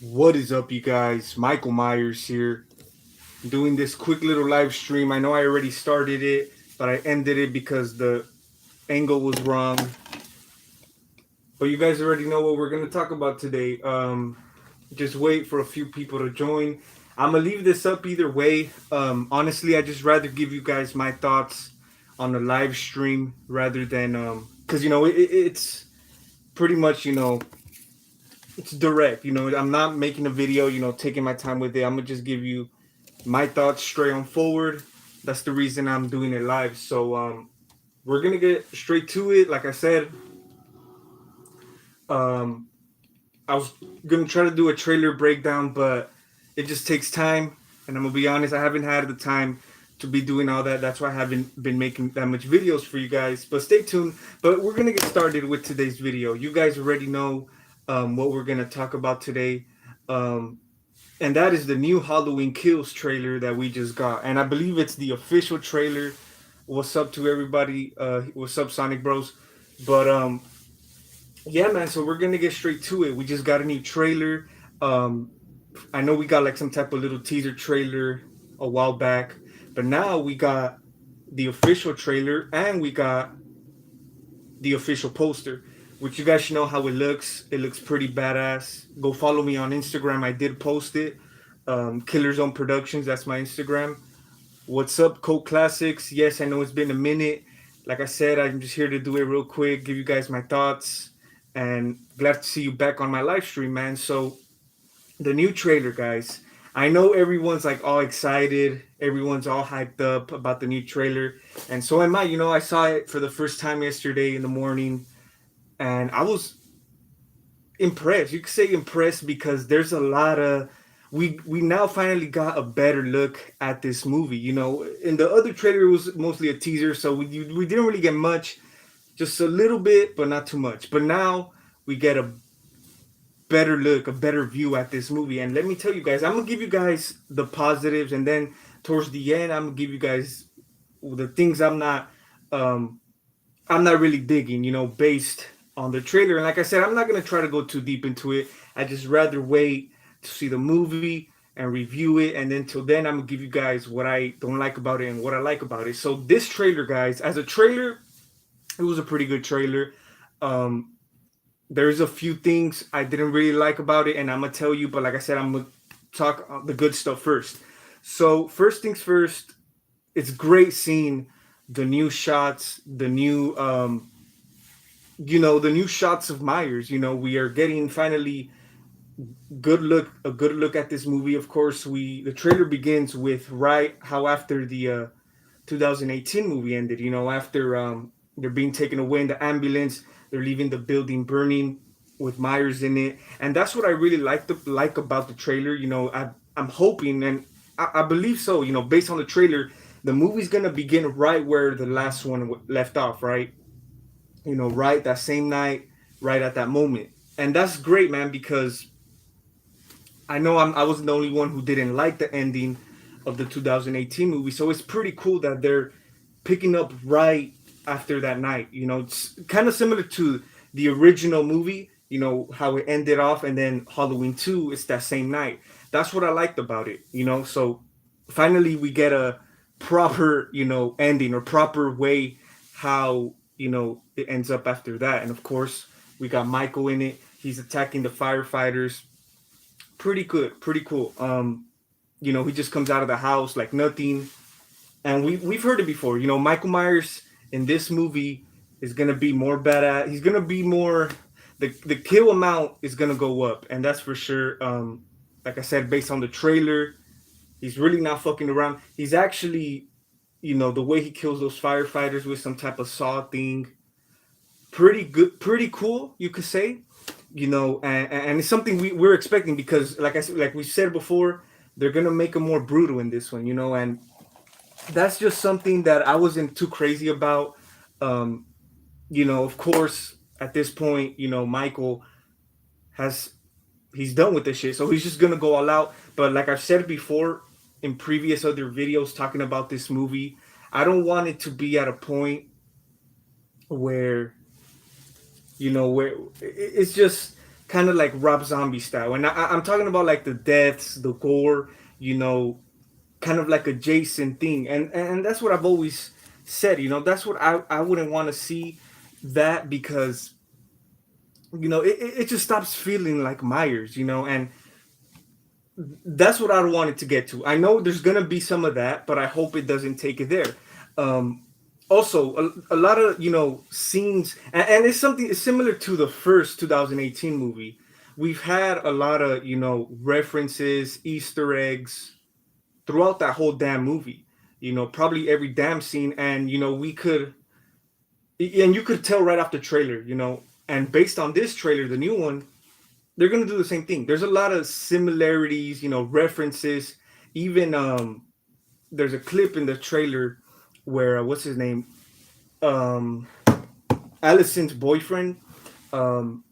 What is up, you guys? Michael Myers here, doing this quick little live stream. I know I already started it, but I ended it because the angle was wrong. But you guys already know what we're gonna talk about today. Just wait for a few people to join. I'm gonna leave this up either way. Honestly, I just rather give you guys my thoughts on a live stream rather than because it's pretty much it's direct. I'm not making a video. Taking my time with it. I'm gonna just give you my thoughts straight on forward. That's the reason I'm doing it live. So we're gonna get straight to it. Like I said, um, I was gonna try to do a trailer breakdown, but it just takes time. And I'm gonna be honest, I haven't had the time to be doing all that. That's why I haven't been making that much videos for you guys. But stay tuned. But we're gonna get started with today's video. You guys already know what we're gonna talk about today. Um, and that is the new Halloween Kills trailer that we just got, and I believe it's the official trailer. What's up to everybody? What's up, Sonic Bros? But yeah, man. So we're gonna get straight to it. We just got a new trailer. Um, I know we got like some type of little teaser trailer a while back, but now we got the official trailer and we got the official poster, which you guys should know how it looks. It looks pretty badass. Go follow me on Instagram. I did post it. Killer Zone Productions. That's my Instagram. What's up, Cult Classics? Yes, I know it's been a minute. Like I said, I'm just here to do it real quick, give you guys my thoughts, and glad to see you back on my live stream, man. So the new trailer, guys. I know everyone's like all excited, everyone's all hyped up about the new trailer, and so am I. I saw it for the first time yesterday in the morning, and I was impressed. You could say impressed because there's a lot of we now finally got a better look at this movie. In the other trailer it was mostly a teaser, so we didn't really get much, just a little bit, but not too much. But now we get a better look, a better view at this movie. And let me tell you guys, I'm gonna give you guys the positives, and then towards the end, I'm gonna give you guys the things um, I'm not really digging, based on the trailer. And like I said, I'm not gonna try to go too deep into it. I just rather wait to see the movie and review it, and then till then, I'm gonna give you guys what I don't like about it and what I like about it. So this trailer, guys, as a trailer, it was a pretty good trailer. Um, there's a few things I didn't really like about it, and I'm gonna tell you. But like I said, I'm gonna talk the good stuff first. So first things first, it's great seeing the new shots, the new shots of Myers. We are getting finally a good look at this movie. Of course, the trailer begins with right how after the 2018 movie ended. After they're being taken away in the ambulance, they're leaving the building burning with Myers in it, and that's what I really like about the trailer. I'm hoping, and I believe so. Based on the trailer, the movie's gonna begin right where the last one left off. Right, right that same night, right at that moment, and that's great, man, because I wasn't the only one who didn't like the ending of the 2018 movie. So it's pretty cool that they're picking up right after that night. It's kind of similar to the original movie, how it ended off, and then Halloween 2, it's that same night. That's what I liked about it. So finally we get a proper, ending or proper way how, it ends up after that. And of course, we got Michael in it. He's attacking the firefighters. Pretty good, pretty cool. He just comes out of the house like nothing, and we've heard it before. Michael Myers in this movie is gonna be more badass. He's gonna be more. The kill amount is gonna go up, and that's for sure. Like I said, based on the trailer, he's really not fucking around. He's actually, the way he kills those firefighters with some type of saw thing. Pretty good, pretty cool, you could say. And it's something we're expecting because, like I said, like we said before, they're gonna make him more brutal in this one. And that's just something that I wasn't too crazy about. Um, of course, at this point, Michael has he's done with this shit, so he's just gonna go all out. But like I've said before in previous other videos talking about this movie, I don't want it to be at a point where where it's just kind of like Rob Zombie style. And I'm talking about like the deaths, the gore, you know, kind of like a Jason thing. And that's what I've always said. You know, that's what I wouldn't want to see that because you know it just stops feeling like Myers. You know, and that's what I wanted to get to. I know there's gonna be some of that, but I hope it doesn't take it there. Um, Also, a lot of scenes, and it's something it's similar to the first 2018 movie. We've had a lot of references, Easter eggs throughout that whole damn movie. You know, probably every damn scene, and you could tell right off the trailer. You know, and based on this trailer, the new one, they're gonna do the same thing. There's a lot of similarities, references. Even there's a clip in the trailer where what's his name, um, Allison's boyfriend. Um,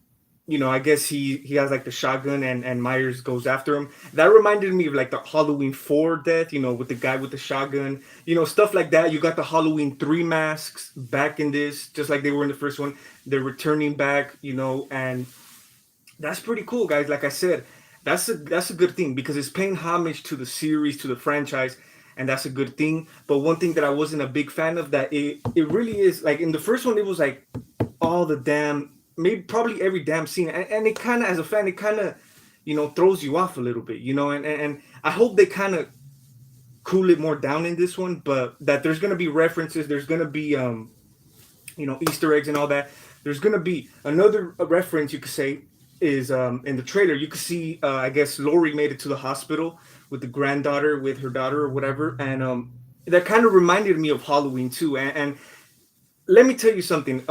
I guess he has like the shotgun and Myers goes after him. That reminded me of like the Halloween 4 death, with the guy with the shotgun, stuff like that. You got the Halloween 3 masks back in this, just like they were in the first one. They're returning back, and that's pretty cool, guys. Like I said, that's a good thing because it's paying homage to the series, to the franchise, and that's a good thing. But one thing that I wasn't a big fan of, that it really is like in the first one, it was like all the damn, maybe probably every damn scene, and it kind of, as a fan, it kind of throws you off a little bit, and I hope they kind of cool it more down in this one, but that there's gonna be references, there's gonna be Easter eggs and all that. There's gonna be another reference you could say is in the trailer. You could see I guess Lori made it to the hospital with the granddaughter, with her daughter or whatever, and that kind of reminded me of Halloween too. And let me tell you something.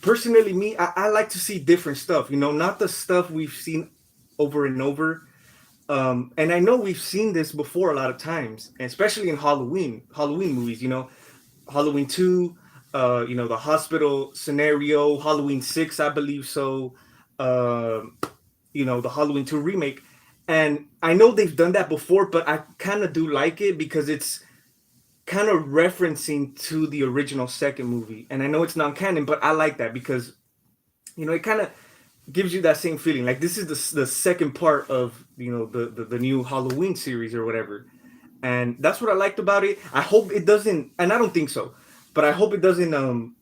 Personally, me, I like to see different stuff. Not the stuff we've seen over and over. And I know we've seen this before a lot of times, especially in Halloween movies. Halloween 2, the hospital scenario, Halloween 6, I believe so. Uh, the Halloween 2 remake. And I know they've done that before, but I kind of do like it because it's kind of referencing to the original second movie. And I know it's non-canon, but I like that because, it kind of gives you that same feeling. Like this is the second part of, the new Halloween series or whatever. And that's what I liked about it. I hope it doesn't, and I don't think so, but I hope it doesn't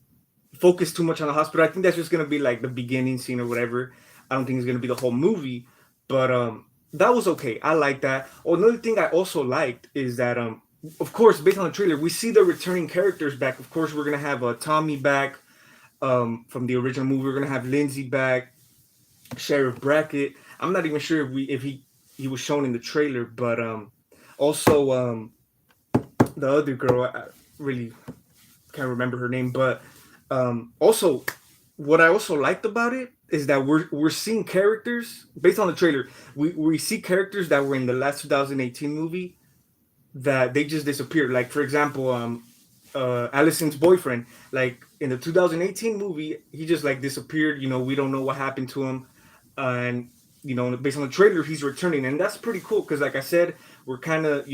focus too much on the hospital. I think that's just gonna be like the beginning scene or whatever. I don't think it's gonna be the whole movie, but that was okay. I like that. Another thing I also liked is that of course, based on the trailer, we see the returning characters back. Of course, we're gonna have Tommy back from the original movie. We're gonna have Lindsay back, Sheriff Brackett. I'm not even sure if he was shown in the trailer, but also the other girl, I really can't remember her name, but also what I also liked about it is that we're seeing characters based on the trailer. We see characters that were in the last 2018 movie that they just disappeared. Like for example, Allison's boyfriend. Like in the 2018 movie, he just like disappeared. We don't know what happened to him, and based on the trailer, he's returning, and that's pretty cool because, like I said, we're kind of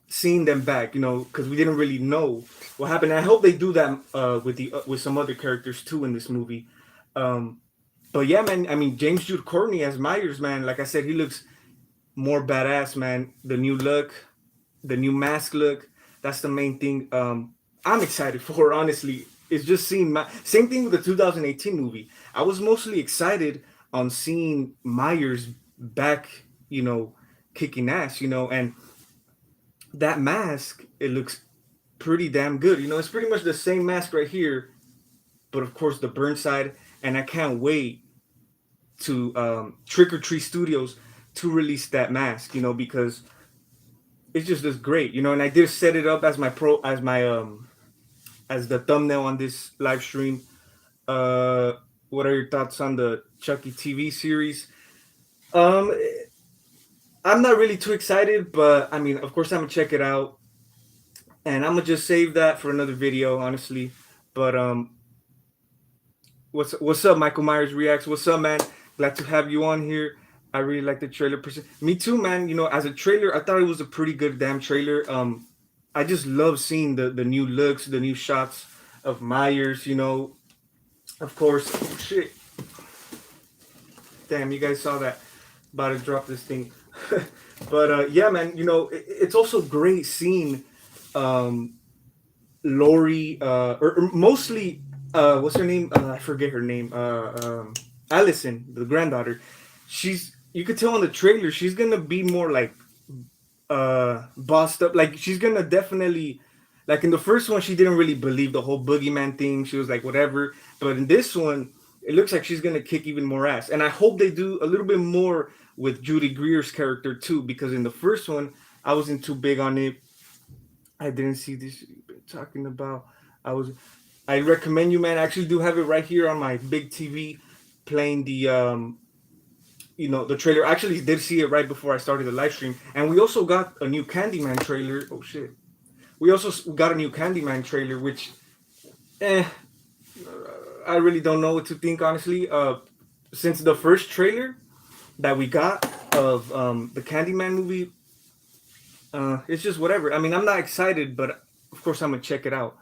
seeing them back. Because we didn't really know what happened. And I hope they do that with some other characters too in this movie. Um, but yeah, man. I mean, James Jude Courtney as Myers, man. Like I said, he looks more badass, man. The new look, the new mask look. That's the main thing. I'm excited for. Honestly, it's just seeing same thing with the 2018 movie. I was mostly excited on seeing Myers back. Kicking ass. And that mask, it looks pretty damn good. It's pretty much the same mask right here, but of course the burn side. And I can't wait to Trick or Treat Studios to release that mask. Because it's just this great. And I did set it up as as the thumbnail on this live stream. Uh, what are your thoughts on the Chucky TV series? Um, I'm not really too excited, but I mean, of course, I'm gonna check it out, and I'm gonna just save that for another video, honestly. But what's up, Michael Myers reacts? What's up, man? Glad to have you on here. I really like the trailer. Me too, man. As a trailer, I thought it was a pretty good damn trailer. I just love seeing the new looks, the new shots of Myers. Of course, oh, shit. Damn, you guys saw that. About to drop this thing. But yeah, man, it's also great seeing um, Lori, or mostly, what's her name? I forget her name. Allison, the granddaughter. You could tell in the trailer, she's gonna be more like bossed up. Like she's gonna definitely, like in the first one, she didn't really believe the whole boogeyman thing. She was like whatever. But in this one, it looks like she's gonna kick even more ass. And I hope they do a little bit more with Judy Greer's character too, because in the first one, I wasn't too big on it. I didn't see this you've been talking about. I was. I recommend you, man. I actually do have it right here on my big TV, playing the trailer. I actually did see it right before I started the live stream, and we also got a new Candyman trailer. Oh shit! We also got a new Candyman trailer, which, eh, I really don't know what to think honestly. Since the first trailer that we got of the Candyman movie, it's just whatever. I mean, I'm not excited, but of course I'm gonna check it out.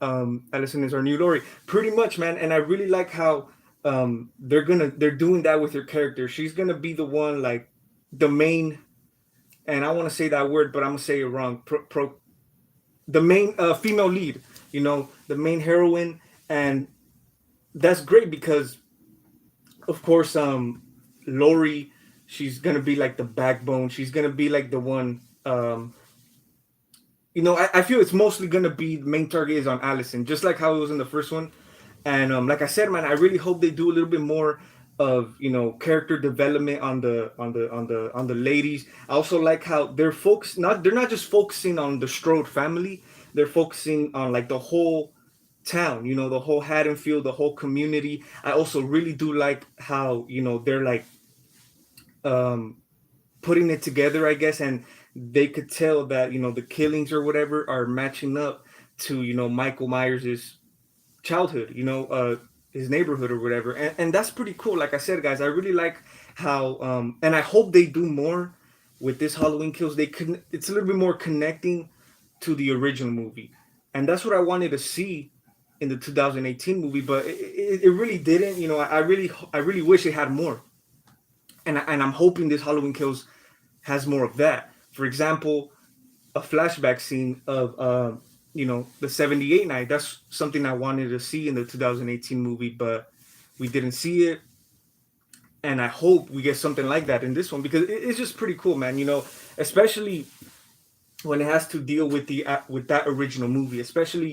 Allison is our new Lori, pretty much, man. And I really like how they're doing that with her character. She's gonna be the one, like the main, and I want to say that word, but I'm gonna say it wrong. The main female lead, the main heroine, and that's great because, of course, Lori, she's gonna be like the backbone. She's gonna be like the one. I feel it's mostly gonna be the main target is on Allison, just like how it was in the first one. And like I said, man, I really hope they do a little bit more of character development on the ladies. I also like how they're not just focusing on the Strode family. They're focusing on like the whole town, the whole Haddonfield, the whole community. I also really do like how they're like um putting it together, I guess, and they could tell that the killings or whatever are matching up to Michael Myers's childhood, his neighborhood or whatever, and that's pretty cool. Like I said, guys, I really like how, and I hope they do more with this Halloween Kills. It's a little bit more connecting to the original movie, and that's what I wanted to see in the 2018 movie, but it really didn't. I really wish it had more, and I'm hoping this Halloween Kills has more of that. For example, a flashback scene of the 78 night. That's something I wanted to see in the 2018 movie, but we didn't see it. And I hope we get something like that in this one because it's just pretty cool, man. Especially when it has to deal with with that original movie. Especially,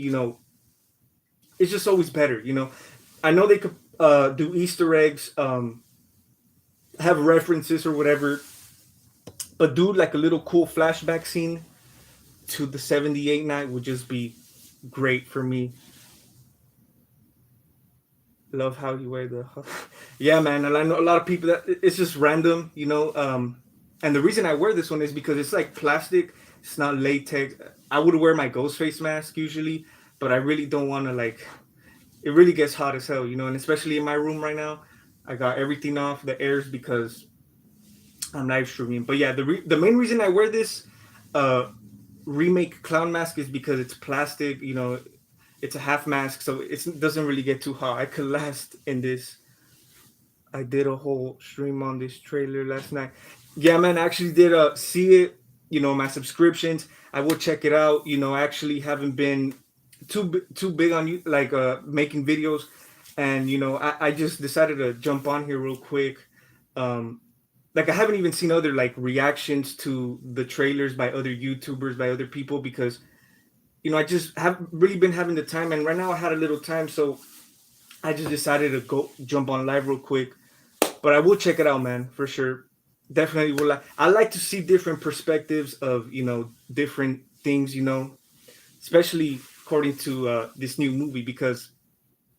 it's just always better. I know they could do Easter eggs, have references or whatever, but do like a little cool flashback scene to the 78 night would just be great for me. Love how you wear the yeah, man. And I know a lot of people that it's just random, and the reason I wear this one is because it's like plastic. It's not latex. I would wear my ghost face mask usually, but I really don't want to, like, it really gets hot as hell, and especially in my room right now, I got everything off the airs because I'm live streaming. But yeah, the main reason I wear this uh remake clown mask is because it's plastic. It's a half mask, so it doesn't really get too hot. I could last in this. I did a whole stream on this trailer last night. Yeah, man, I actually did see it. My subscriptions. I will check it out. I actually haven't been too big on you like making videos, and I just decided to jump on here real quick. Um, like I haven't even seen other like reactions to the trailers by other YouTubers, by other people, because I just have really been having the time, and right now I had a little time, so I just decided to go jump on live real quick. But I will check it out, man, for sure. Definitely will. I like to see different perspectives of different things, especially according to this new movie, because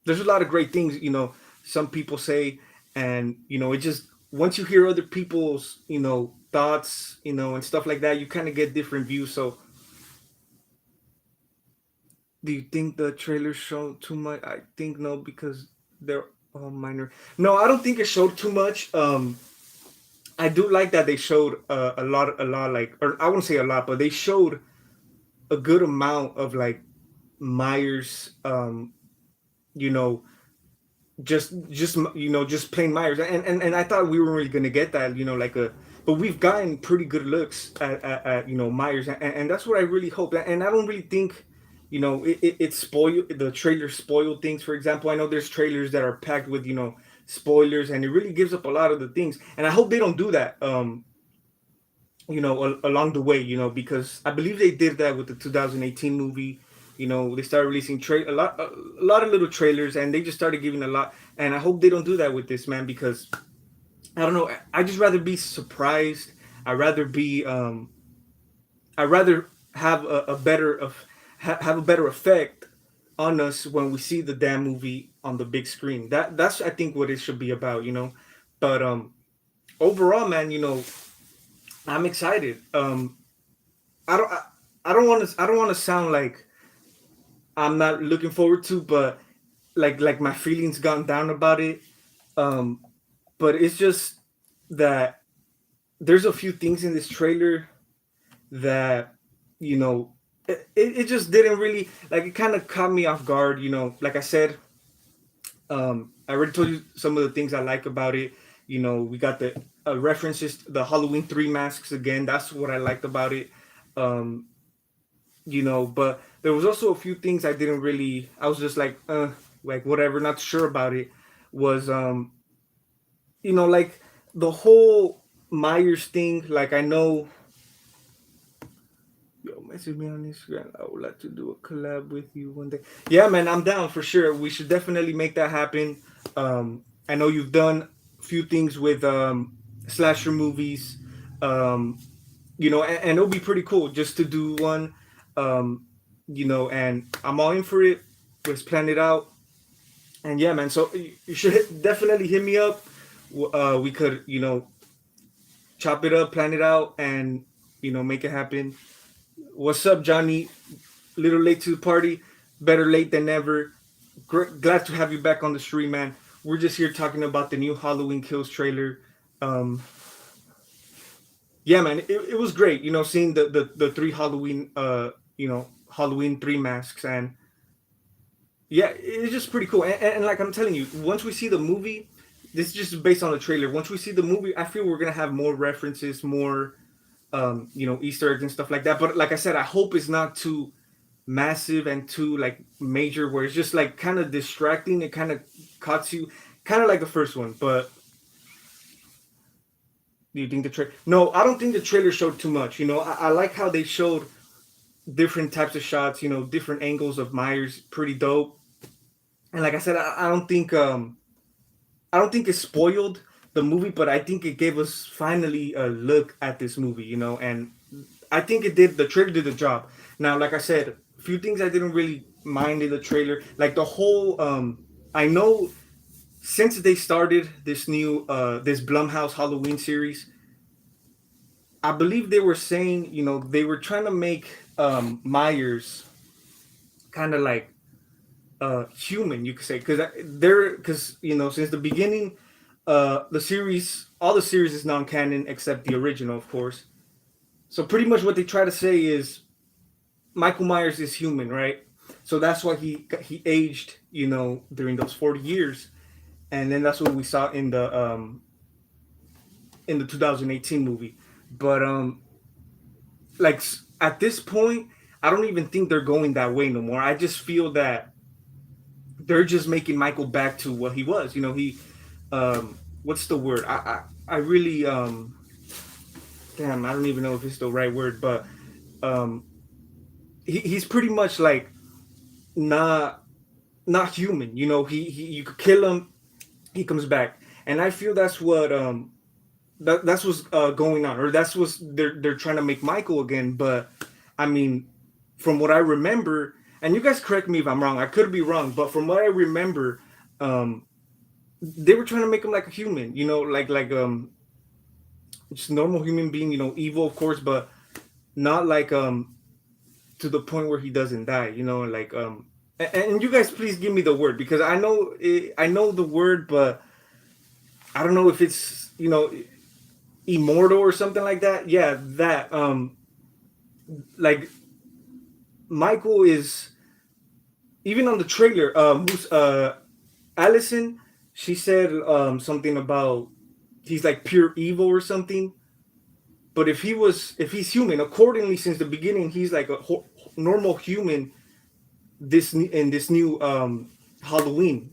there's a lot of great things, some people say, and it just once you hear other people's thoughts, and stuff like that, you kind of get different views. So do you think the trailers show too much? I think no, because they're all minor. No, I don't think it showed too much. I do like that they showed a lot, like, or I wouldn't say a lot, but they showed a good amount of like Myers, you know, just plain Myers, and I thought we were really gonna get that, like a, but we've gotten pretty good looks at Myers, and that's what I really hope. And I don't really think, it spoiled, the trailer spoiled things. For example, I know there's trailers that are packed with spoilers, and it really gives up a lot of the things, and I hope they don't do that. Along the way, because I believe they did that with the 2018 movie. They started releasing a lot of little trailers, and they just started giving a lot. And I hope they don't do that with this, man, because I don't know. I just rather be surprised. I rather be. I rather have a better have a better effect on us when we see the damn movie on the big screen. That's I think what it should be about. But overall, man, I'm excited. I don't. I don't want to. I don't want to sound like I'm not looking forward to, but like my feelings gone down about it. Um, but it's just that there's a few things in this trailer that you know it just didn't really like. It kind of caught me off guard. Like I said, I already told you some of the things I like about it. We got the references, the Halloween 3 masks again. That's what I liked about it. Um, but there was also a few things I didn't really. I was just like whatever, not sure about it. Was like the whole Myers thing. Like I know, yo, message me on Instagram. I would like to do a collab with you one day. Yeah, man, I'm down for sure. We should definitely make that happen. I know you've done a few things with slasher movies. And it'll be pretty cool just to do one. And I'm all in for it. Let's plan it out. And yeah, man. So you should definitely hit me up. We could, chop it up, plan it out, and make it happen. What's up, Johnny? Little late to the party. Better late than never. Glad to have you back on the stream, man. We're just here talking about the new Halloween Kills trailer. Um, yeah, man, it was great. Seeing the three Halloween 3 masks, and yeah, it's just pretty cool. And like I'm telling you, once we see the movie, this is just based on the trailer. Once we see the movie, I feel we're gonna have more references, more Easter eggs and stuff like that. But like I said, I hope it's not too massive and too like major, where it's just like kind of distracting. It kind of cuts you, kind of like the first one. But do you think the trailer? No, I don't think the trailer showed too much. I like how they showed different types of shots. Different angles of Myers, pretty dope. And like I said, I don't think it spoiled the movie, but I think it gave us finally a look at this movie. And I think it did. The trailer did the job. Now, like I said, a few things I didn't really mind in the trailer, like the whole. I know since they started this new this Blumhouse Halloween series, I believe they were saying they were trying to make Myers kind of like human, you could say, because since the beginning, all the series is non-canon except the original, of course. So pretty much what they try to say is Michael Myers is human, right? So that's why he aged, during those 40 years, and then that's what we saw in the 2018 movie. But like at this point, I don't even think they're going that way no more. I just feel that they're just making Michael back to what he was. He what's the word? I really damn, I don't even know if it's the right word, but um he's pretty much like not not human. He you could kill him, he comes back. And I feel that's what that's what's going on, or that's what they're trying to make Michael again. But I mean, from what I remember, and you guys correct me if I'm wrong, I could be wrong, but from what I remember, um, they were trying to make him like a human, like just normal human being, evil of course, but not like to the point where he doesn't die, like and you guys please give me the word, because I know the word, but I don't know if it's immortal or something like that. Yeah, that like Michael is, even on the trailer, who's Allison, she said something about he's like pure evil or something. But if he's human, accordingly, since the beginning, he's like a normal human. In this new Halloween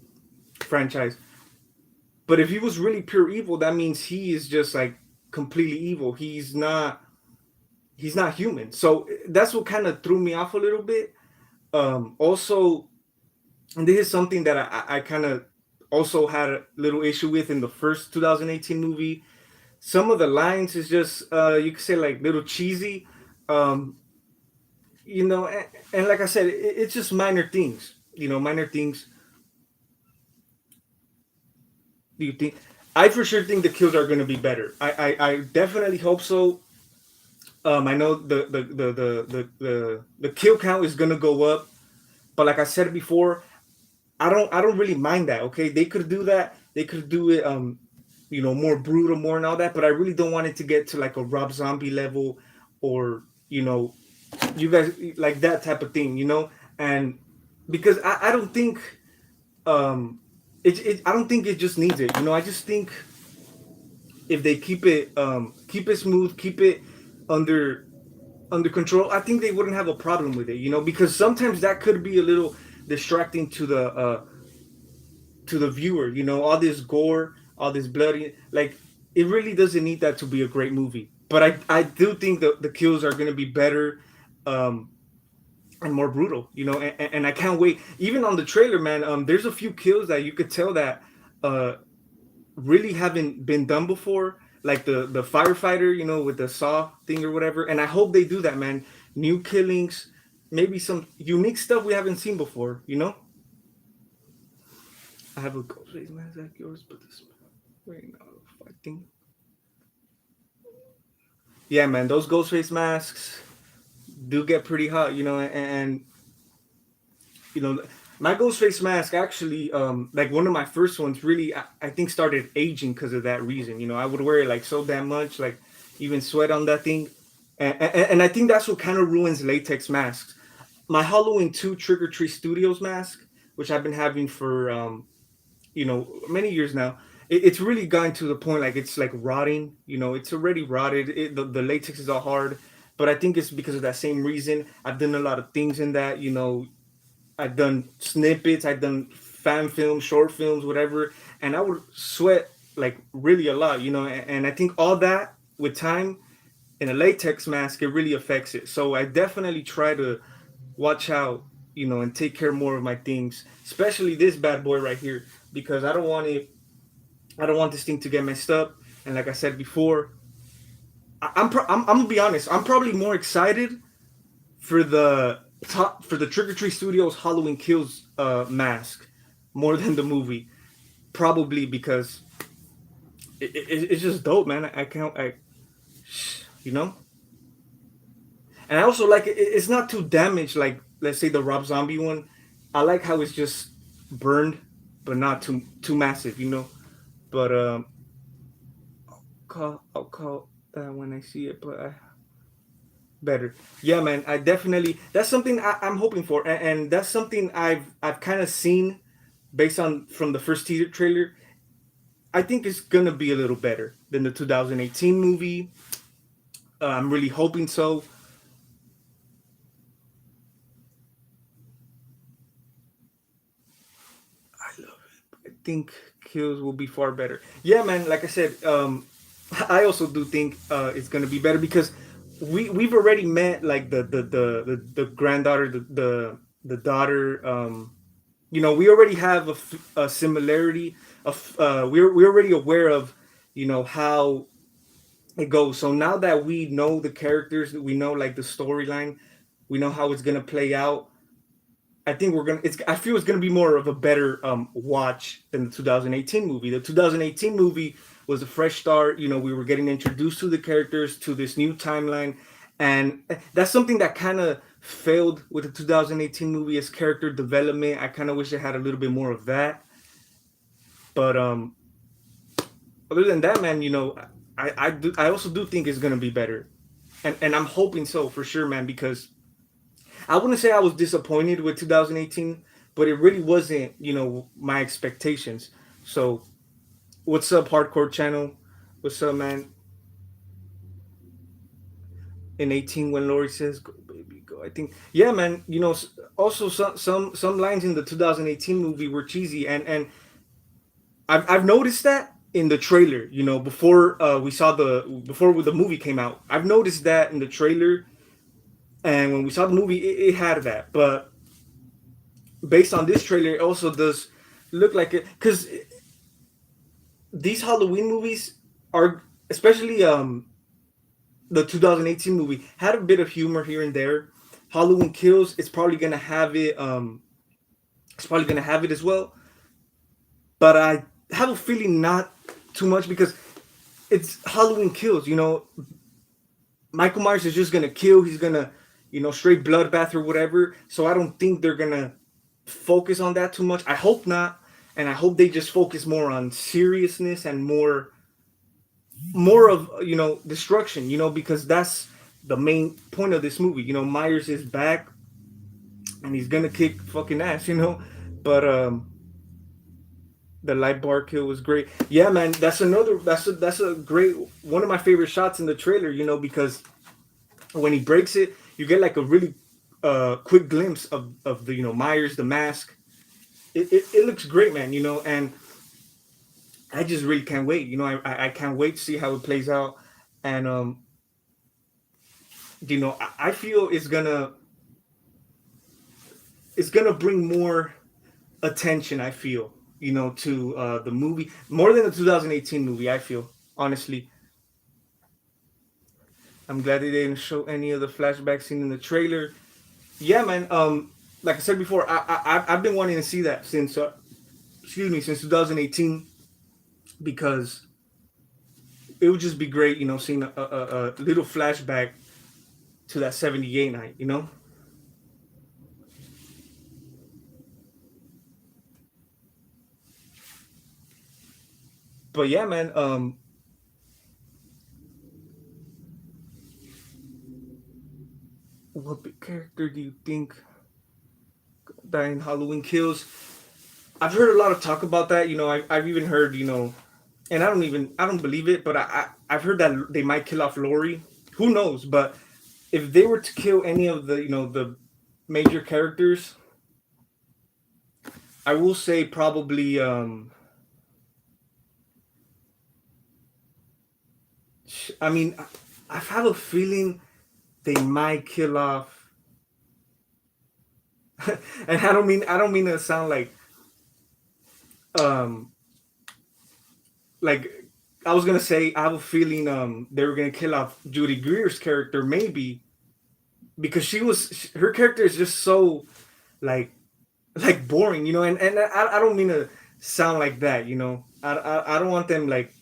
franchise. But if he was really pure evil, that means he is just like completely evil. He's not human. So that's what kind of threw me off a little bit. Also, and this is something that I kind of also had a little issue with in the first 2018 movie. Some of the lines is just you could say like little cheesy. Um, and like I said, it's just minor things. Minor things. Do you think? I for sure think the kills are going to be better. I definitely hope so. I know the kill count is going to go up, but like I said before, I don't really mind that. Okay, they could do that. They could do it. More brutal, more and all that. But I really don't want it to get to like a Rob Zombie level, or you guys like that type of thing. And because I don't think um, I don't think it just needs it. I just think if they keep it smooth, keep it under control, I think they wouldn't have a problem with it. Because sometimes that could be a little distracting to the viewer. All this gore, all this bloody, like it really doesn't need that to be a great movie. But I do think the kills are gonna be better. Um, and more brutal, and I can't wait. Even on the trailer, man, there's a few kills that you could tell that uh, really haven't been done before, like the firefighter, with the saw thing or whatever. And I hope they do that, man. New killings, maybe some unique stuff we haven't seen before. I have a ghost face mask like yours, but this right now fighting. Yeah, man, those ghost face masks do get pretty hot, and you know my ghost face mask actually like one of my first ones really I think started aging because of that reason. I would wear it like so damn much, like even sweat on that thing. And I think that's what kind of ruins latex masks. My Halloween 2 Trick or Treat Studios mask, which I've been having for many years now, it's really gotten to the point like it's like rotting. It's already rotted. The latex is all hard. But I think it's because of that same reason. I've done a lot of things in that. I've done snippets, I've done fan films, short films, whatever, and I would sweat like really a lot, and I think all that with time in a latex mask, it really affects it. So I definitely try to watch out, and take care more of my things, especially this bad boy right here, because I don't want this thing to get messed up. And like I said before, I'm gonna be honest, I'm probably more excited for the Trick or Treat Studios Halloween Kills mask more than the movie, probably because it's just dope, man. I can't, you know. And I also like it's not too damaged like let's say the Rob Zombie one. I like how it's just burned, but not too massive. But I'll call that when I see it, but better. Yeah, man. I definitely that's something I'm hoping for, and that's something I've kind of seen based on from the first teaser trailer. I think it's gonna be a little better than the 2018 movie. I'm really hoping so. I love it. I think kills will be far better. Yeah, man. Like I said, I also do think it's gonna be better because we've already met like the granddaughter, the daughter. We already have a similarity of we're already aware of how it goes. So now that we know the characters, that we know like the storyline, we know how it's gonna play out. I think we're gonna. I feel it's gonna be more of a better watch than the 2018 movie. The 2018 movie was a fresh start. We were getting introduced to the characters, to this new timeline, and that's something that kind of failed with the 2018 movie as character development. I kind of wish it had a little bit more of that. But other than that, man, I also do think it's gonna be better, and I'm hoping so for sure, man, because I wouldn't say I was disappointed with 2018, but it really wasn't, my expectations. So what's up, hardcore channel? What's up, man? In 18, when Lori says "Go baby, go," I think, yeah, man. Also some lines in the 2018 movie were cheesy, and I've noticed that in the trailer. Before we saw before the movie came out, I've noticed that in the trailer, and when we saw the movie, it had that. But based on this trailer, it also does look like it, because these Halloween movies are, especially the 2018 movie, had a bit of humor here and there. Halloween Kills, it's probably gonna have it. It's probably gonna have it as well. But I have a feeling not too much, because it's Halloween Kills. Michael Myers is just gonna kill. He's gonna, straight bloodbath or whatever. So I don't think they're gonna focus on that too much. I hope not, and I hope they just focus more on seriousness and more of, destruction. Because that's the main point of this movie. Myers is back, and he's gonna kick fucking ass. But the light bar kill was great. Yeah, man, that's a great one of my favorite shots in the trailer. Because when he breaks it, you get like a really quick glimpse of the, Myers, the mask. It looks great, man. And I just really can't wait. I can't wait to see how it plays out. And I feel it's gonna bring more attention. I feel, to the movie, more than the 2018 movie. I feel, honestly. I'm glad they didn't show any of the flashback scene in the trailer. Yeah, man. Like I said before, I've been wanting to see that since excuse me, since 2018, because it would just be great, seeing a little flashback to that 78 night. But yeah, man. What big character do you think died in Halloween Kills? I've heard a lot of talk about that. I've even heard, and I don't believe it, but I've heard that they might kill off Lori. Who knows? But if they were to kill any of the, the major characters, I will say probably. I mean, I have a feeling they might kill off. And I don't mean to sound um like I was gonna say, I have a feeling they were gonna kill off Judy Greer's character, maybe, because her character is just so like boring, and I don't mean to sound like that. I don't want them like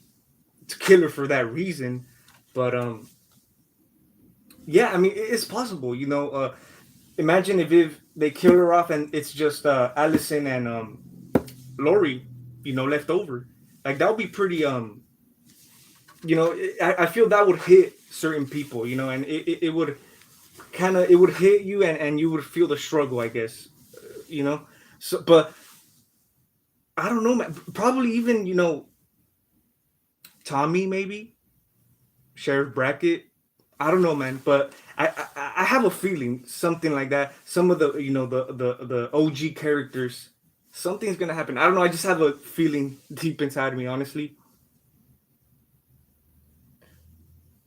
to kill her for that reason. But yeah, I mean, it's possible. Imagine if they kill her off and it's just Allison and Lori, left over. Like, that would be pretty. I feel that would hit certain people. And it would it would hit you, and you would feel the struggle, I guess. You know, so but I don't know, man. Probably even, Tommy, maybe Sheriff Brackett. I don't know, man, but I have a feeling something like that. Some of the, the OG characters, something's gonna happen. I don't know. I just have a feeling deep inside of me, honestly.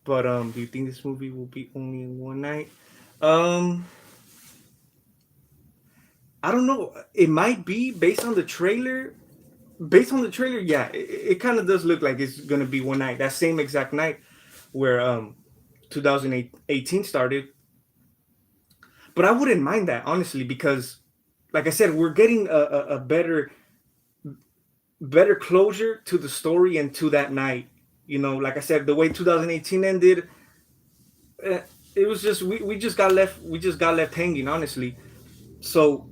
But do you think this movie will be only in one night? Um, I don't know. It might be based on the trailer. Based on the trailer, yeah, it kind of does look like it's gonna be one night. That same exact night where 2018 started. But I wouldn't mind that, honestly, because, like I said, we're getting a better closure to the story and to that night. Like I said, the way 2018 ended, eh, it was just we just got left hanging, honestly. So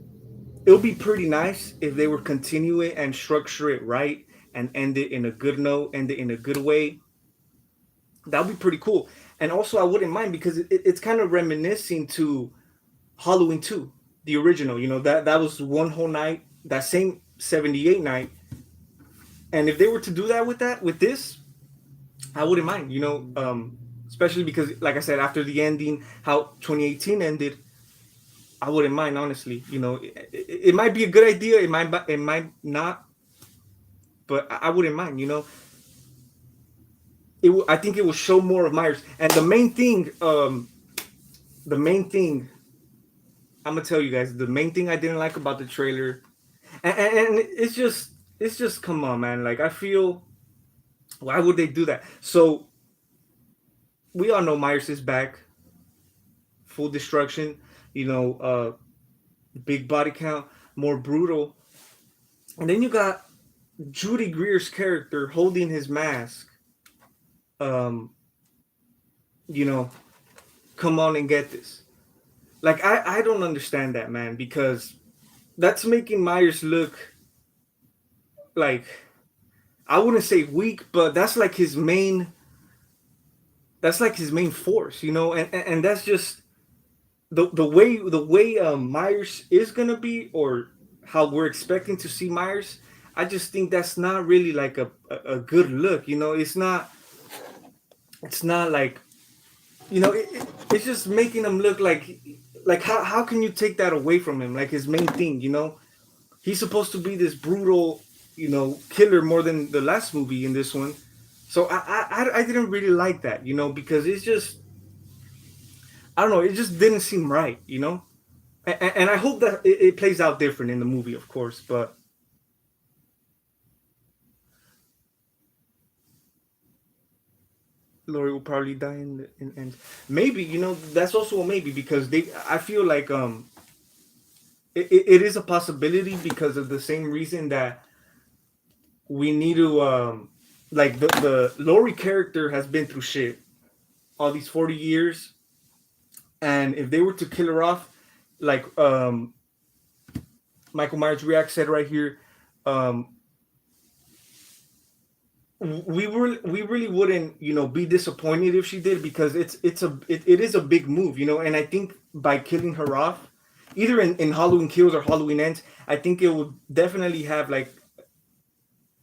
it would be pretty nice if they were continue it and structure it right and end it in a good note, end it in a good way. That would be pretty cool. And also, I wouldn't mind because it's kind of reminiscing to Halloween 2, the original. That was one whole night. That same 78 night, And if they were to do that with this, I wouldn't mind. Especially because, like I said, after the ending, how 2018 ended, I wouldn't mind, honestly. It might be a good idea. It might not, but I wouldn't mind. I think it will show more of Myers. And the main thing I'm gonna tell you guys, the main thing I didn't like about the trailer, and it's just come on, man. Like, I feel, why would they do that? So we all know Myers is back, full destruction. Big body count, more brutal, and then you got Judy Greer's character holding his mask. Um, you know, come on and get this. Like, I don't understand that, man, because that's making Myers look like, I wouldn't say weak, but that's like his main force, and that's just the way Myers is gonna be, or how we're expecting to see Myers. I just think that's not really like a good look. It's not like, it's just making him look like, how can you take that away from him, like his main thing. He's supposed to be this brutal, killer more than the last movie in this one. So I didn't really like that, because it's just, I don't know, it just didn't seem right, and I hope that it plays out different in the movie, of course. But Laurie will probably die in maybe, that's also a maybe, because I feel like, it is a possibility, because of the same reason that we need to, like, the Laurie character has been through shit all these 40 years, and if they were to kill her off, like, Michael Myers React said right here, um, we really wouldn't, be disappointed if she did, because it is a big move, and I think by killing her off, either in Halloween Kills or Halloween Ends, I think it would definitely have like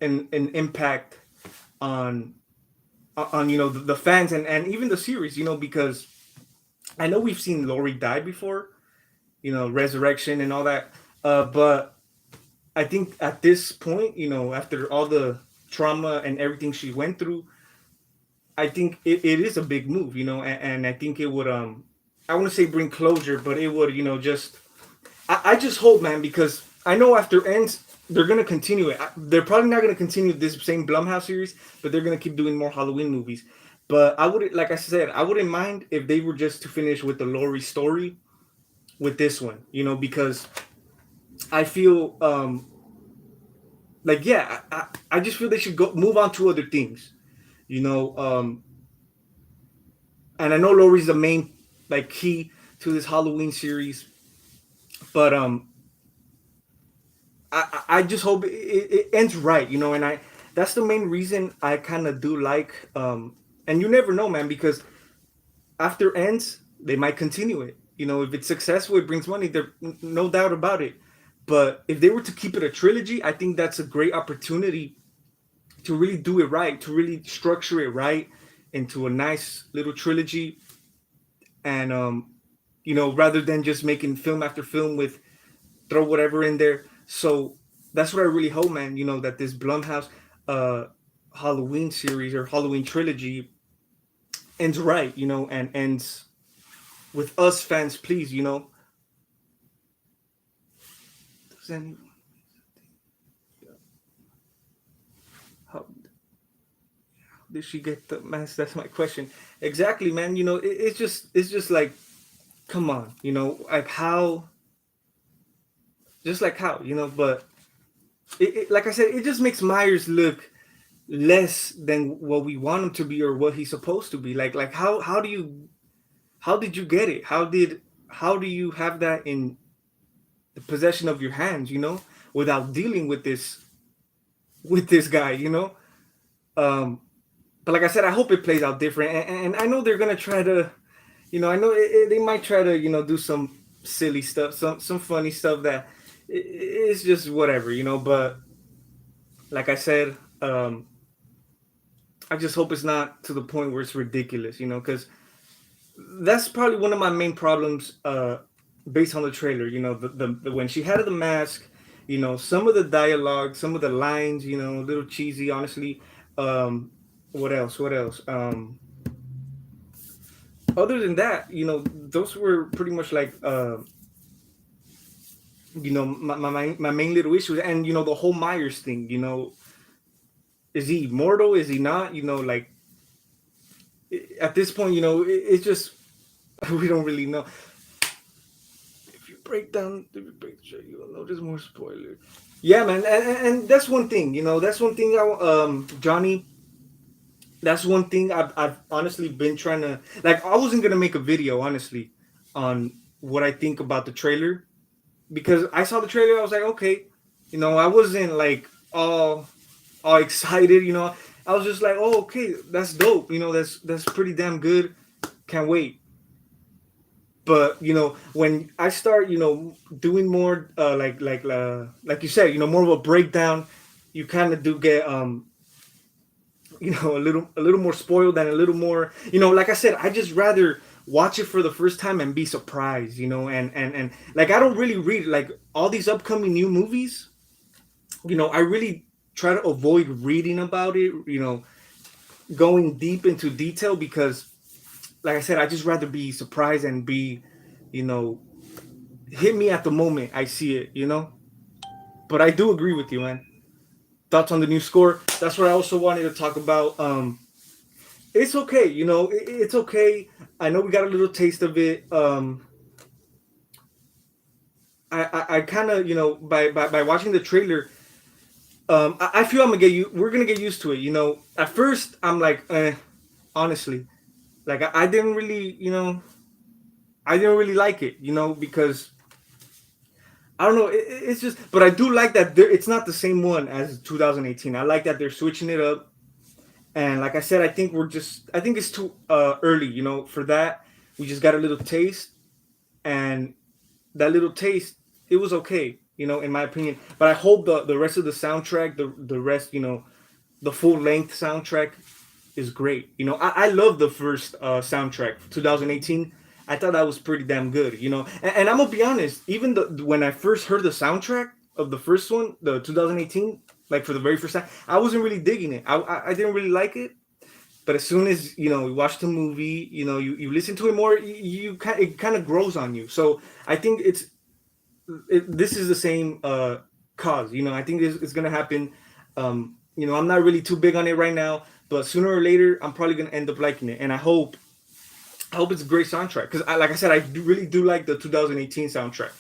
an impact on the fans, and even the series, because I know we've seen Laurie die before, resurrection and all that, but I think at this point, after all the trauma and everything she went through, I think it is a big move, and I think it would, I want to say bring closure, but it would, just, I just hope, man, because I know after Ends they're gonna continue it. They're probably not gonna continue this same Blumhouse series, but they're gonna keep doing more Halloween movies. But I would, like I said, I wouldn't mind if they were just to finish with the Laurie story with this one, because I feel, like, yeah, I just feel they should go move on to other things, you know. And I know Laurie's the main, like, key to this Halloween series, but I just hope it ends right, and that's the main reason I kind of do like, and you never know, man, because after Ends they might continue it. If it's successful, it brings money. There, no doubt about it. But if they were to keep it a trilogy, I think that's a great opportunity to really do it right, to really structure it right into a nice little trilogy, and rather than just making film after film with throw whatever in there. So that's what I really hope, man. That this Blumhouse uh, Halloween series or Halloween trilogy ends right, and ends with us fans, please. Does any how did she get the mask? That's my question. Exactly, man. It's just like, come on, like how, just like how, but like I said, it just makes Myers look less than what we want him to be, or what he's supposed to be. Like how did you get it? How do you have that in the possession of your hands, without dealing with this guy, Um, but like I said, I hope it plays out different, and I know they're gonna try to, I know they might try to, do some silly stuff, some funny stuff that it's just whatever, But like I said, Um, I just hope it's not to the point where it's ridiculous, because that's probably one of my main problems based on the trailer. The when she had the mask, some of the dialogue, some of the lines, a little cheesy, honestly. Um, what else? What else? Other than that, those were pretty much like my main little issues, and the whole Myers thing. Is he mortal? Is he not? Like at this point, it's just we don't really know. If you break the show, you'll notice more spoilers. Yeah, man, and that's one thing. That's one thing. Johnny, that's one thing I've honestly been trying to like. I wasn't gonna make a video honestly on what I think about the trailer because I saw the trailer. I was like, okay, I wasn't like all excited. I was just like, oh, okay, that's dope. That's pretty damn good. Can't wait. But when I start doing more like you said, more of a breakdown, you kind of do get a little more spoiled and a little more like I said, I just rather watch it for the first time and be surprised, and like I don't really read like all these upcoming new movies. I really try to avoid reading about it, going deep into detail because like I said, I just rather be surprised and be, you know, hit me at the moment I see it. But I do agree with you, man. Thoughts on the new score? That's what I also wanted to talk about. It's okay, it's okay. I know we got a little taste of it. I kind of, by watching the trailer, I feel we're gonna get used to it. At first I'm like, honestly, like I didn't really, I didn't really like it, because I don't know. It's just, but I do like that it's not the same one as 2018. I like that they're switching it up, and like I said, I think it's too early, for that. We just got a little taste, and that little taste, it was okay, in my opinion. But I hope the rest of the soundtrack, the rest, the full length soundtrack is great. I love the first soundtrack, 2018. I thought that was pretty damn good. And I'm gonna be honest. Even when I first heard the soundtrack of the first one, the 2018, like for the very first time, I wasn't really digging it. I didn't really like it. But as soon as you watch the movie, you listen to it more, it kind of grows on you. So I think this is the same cause. I think it's gonna happen. I'm not really too big on it right now, but sooner or later, I'm probably gonna end up liking it, and I hope it's a great soundtrack because, like I said, really do like the 2018 soundtrack.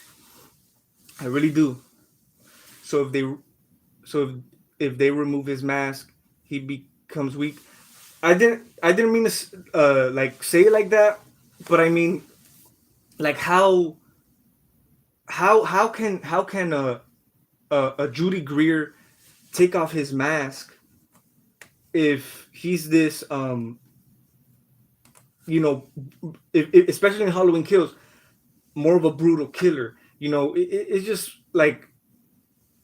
I really do. So if they remove his mask, he becomes weak. I didn't mean to like say it like that, but I mean like how can a Judy Greer take off his mask if he's this you know especially in Halloween Kills, more of a brutal killer. It's just like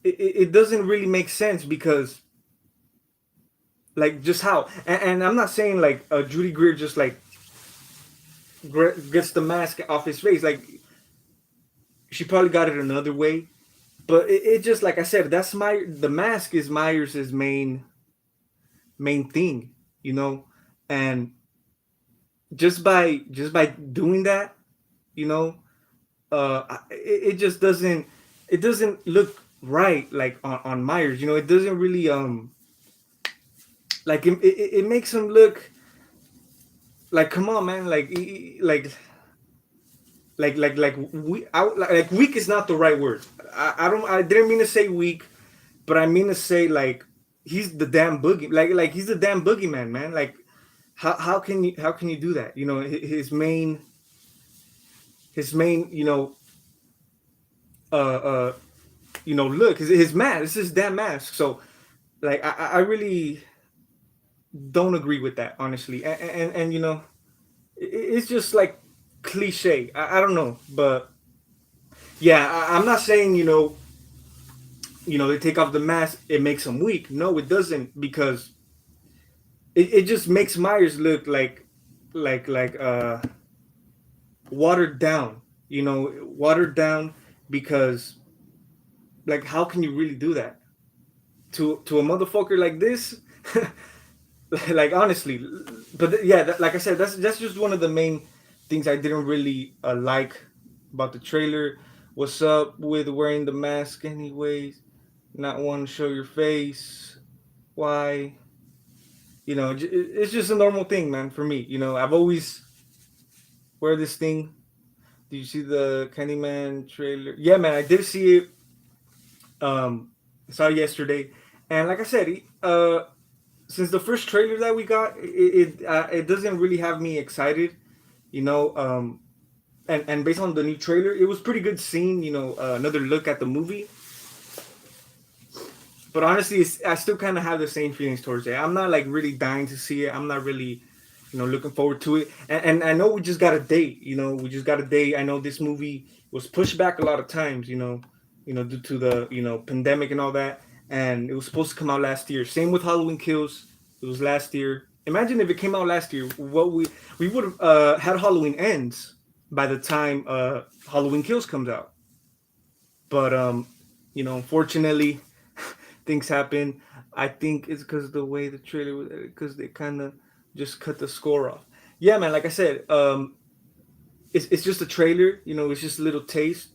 it doesn't really make sense because like just how and I'm not saying like Judy Greer just like gets the mask off his face, like she probably got it another way, but it just like I said, the mask is Myers's main thing, you know, and just by doing that, you know, it just doesn't look right like on Myers. It doesn't really like it makes him look like, come on, man, like like weak is not the right word. I didn't mean to say weak, but I mean to say like he's the damn boogie, like he's the damn boogeyman, man. Like how can you do that? His main uh uh look, his mask, it's his damn mask. So like I really don't agree with that, honestly, and it's just like cliche. I don't know, but yeah, I'm not saying they take off the mask, it makes him weak. No, it doesn't, because it just makes Myers look like watered down. Watered down, because like, how can you really do that to a motherfucker like this? Like, honestly. But yeah, like I said, that's just one of the main things I didn't really like about the trailer. What's up with wearing the mask anyways? Not want to show your face. Why? It's just a normal thing, man, for me. I've always wear this thing. Did you see the Candyman trailer? Yeah, man, I did see it. Saw it yesterday, and like I said, since the first trailer that we got, it doesn't really have me excited. You know, and based on the new trailer, it was pretty good seeing another look at the movie. But honestly, I still kind of have the same feelings towards it. I'm not like really dying to see it. I'm not really, looking forward to it. And I know we just got a date. We just got a date. I know this movie was pushed back a lot of times. Due to the pandemic and all that. And it was supposed to come out last year. Same with Halloween Kills. It was last year. Imagine if it came out last year. What we would have had Halloween Ends by the time Halloween Kills comes out. But unfortunately, things happen. I think it's because the way the trailer was, because they kind of just cut the score off. Yeah, man. Like I said, it's just a trailer. It's just a little taste.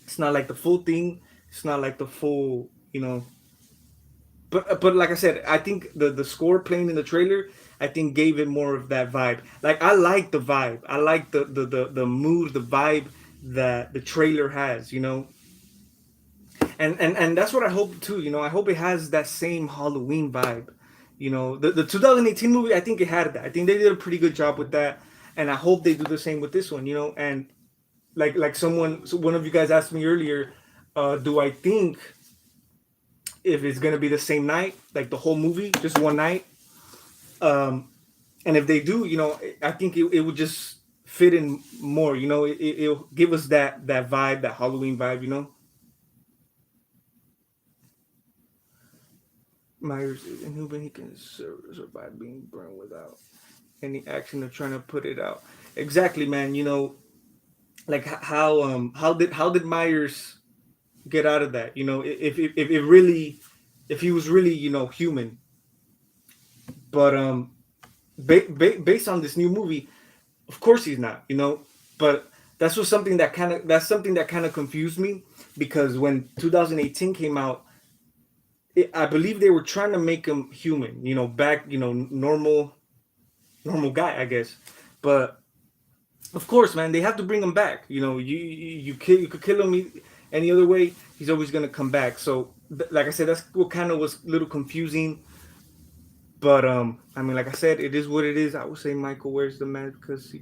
It's not like the full thing. It's not like the full. But like I said, I think the score playing in the trailer, I think gave it more of that vibe. Like, I like the vibe. I like the mood, the vibe that the trailer has. And that's what I hope too. I hope it has that same Halloween vibe. The 2018 movie, I think it had that. I think they did a pretty good job with that, and I hope they do the same with this one. And like one of you guys asked me earlier, do I think if it's gonna be the same night, like the whole movie, just one night? And if they do, I think it would just fit in more. It'll give us that vibe, that Halloween vibe. Myers is inhuman. He can survive being burned without any action of trying to put it out. Exactly, man. Like, how did Myers get out of that? If it really, if he was really human. But based on this new movie, of course he's not. But that's something that kind of confused me, because when 2018 came out, I believe they were trying to make him human, back, normal guy, I guess. But of course, man, they have to bring him back. You could kill him any other way. He's always gonna come back. So, like I said, that's what kind of was a little confusing. But I mean, like I said, it is what it is. I would say Michael wears the mask because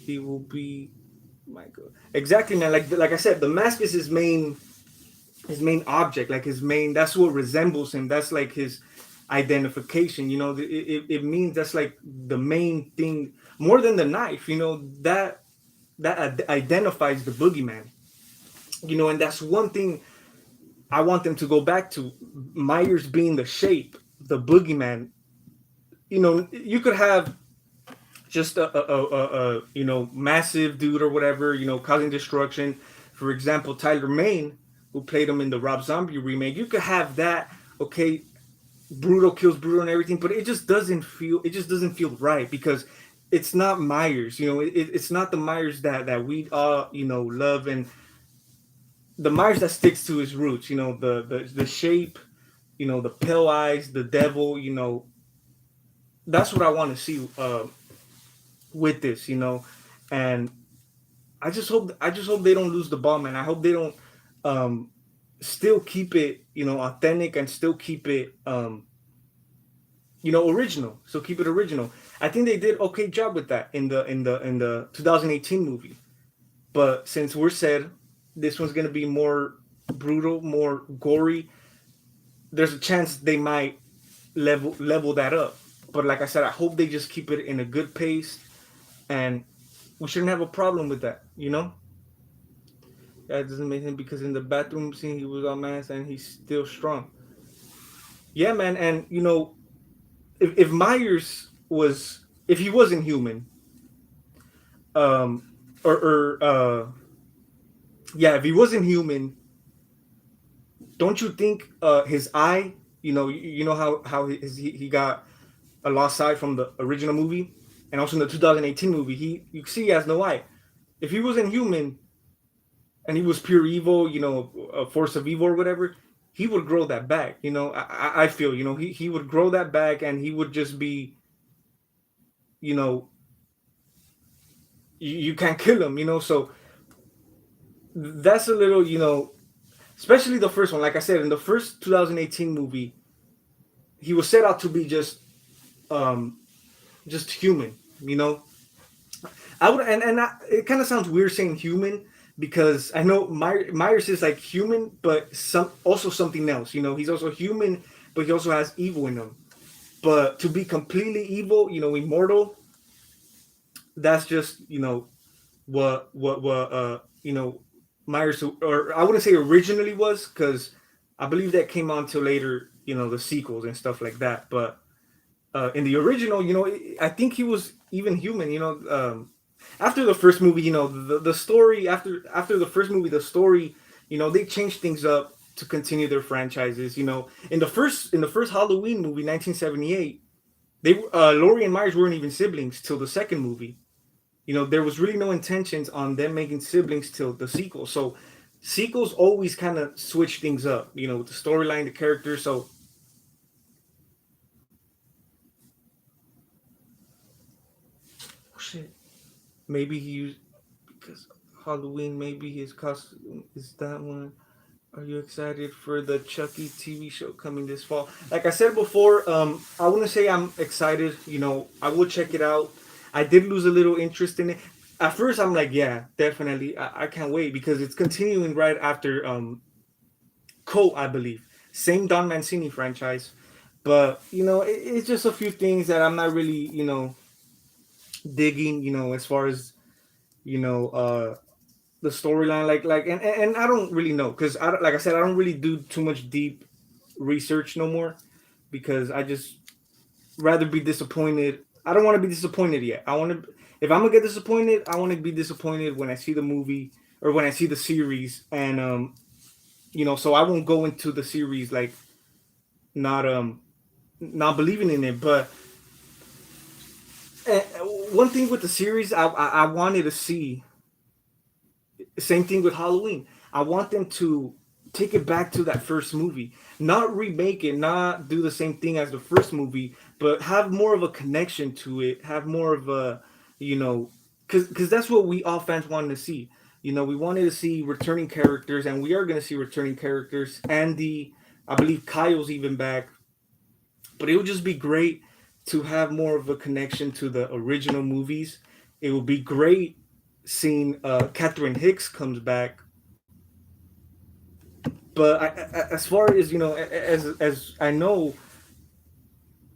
he will be Michael. Exactly, man. Like I said, the mask is his main object, like his main. That's what resembles him. That's like his identification. It means that's like the main thing, more than the knife. That identifies the boogeyman. And that's one thing I want them to go back to. Myers being the shape, the boogeyman. You could have just a massive dude or whatever, causing destruction. For example, Tyler Mane, who played him in the Rob Zombie remake. You could have that, okay, brutal kills brutal and everything, but it just doesn't feel right, because it's not Myers. It's not the Myers that we all love, and the Myers that sticks to his roots. The shape, the pale eyes, the devil. That's what I want to see with this. And I just hope they don't lose the ball, man. I hope they don't still keep it authentic, and still keep it original. So keep it original. I think they did okay job with that in the 2018 movie. But since we're said this one's gonna be more brutal, more gory, there's a chance they might level that up. But like I said, I hope they just keep it in a good pace, and we shouldn't have a problem with that. That doesn't make him because in the bathroom scene he was all masked and he's still strong. Yeah, man, and if Myers was if he wasn't human, um, or yeah, if he wasn't human, don't you think his eye, you know how he got a lost eye from the original movie, and also in the 2018 movie, you see he has no eye. If he wasn't human and he was pure evil, a force of evil or whatever, he would grow that back. I feel he would grow that back and he would just be, you know, you can't kill him. So that's a little, especially the first one. Like I said, in the first 2018 movie, he was set out to be um, just human. I would, it kind of sounds weird saying human because I know Myers is like human, but also something else. He's also human, but he also has evil in him. But to be completely evil, immortal, that's just what Myers, or I wouldn't say originally was, because I believe that came on till later, the sequels and stuff like that. But in the original, I think he was even human. After the first movie, the story after the first movie, the story, they changed things up to continue their franchises. In the first Halloween movie, 1978, Laurie and Myers weren't even siblings till the second movie. There was really no intentions on them making siblings till the sequel. So sequels always kind of switch things up, with the storyline, the characters. So oh, shit, maybe he used because Halloween. Maybe his costume is that one. Are you excited for the Chucky TV show coming this fall? Like I said before, I wouldn't say I'm excited. I will check it out. I did lose a little interest in it. At first, I'm like, yeah, definitely. I can't wait because it's continuing right after Cole, I believe. Same Don Mancini franchise. But, it's just a few things that I'm not really, digging, as far as, you know, uh, the storyline. And I don't really know because, like I said, I don't really do too much deep research no more because I just rather be disappointed. I don't want to be disappointed yet. If I'm gonna get disappointed, I want to be disappointed when I see the movie or when I see the series, and so I won't go into the series like not not believing in it. But uh, one thing with the series, I wanted to see same thing with Halloween. I want them to take it back to that first movie, not remake it, not do the same thing as the first movie, but have more of a connection to it. Have more of a, because that's what we all fans wanted to see. We wanted to see returning characters, and we are going to see returning characters. Andy, I believe Kyle's even back, but it would just be great to have more of a connection to the original movies. It would be great seeing Catherine Hicks comes back. But as far as as I know,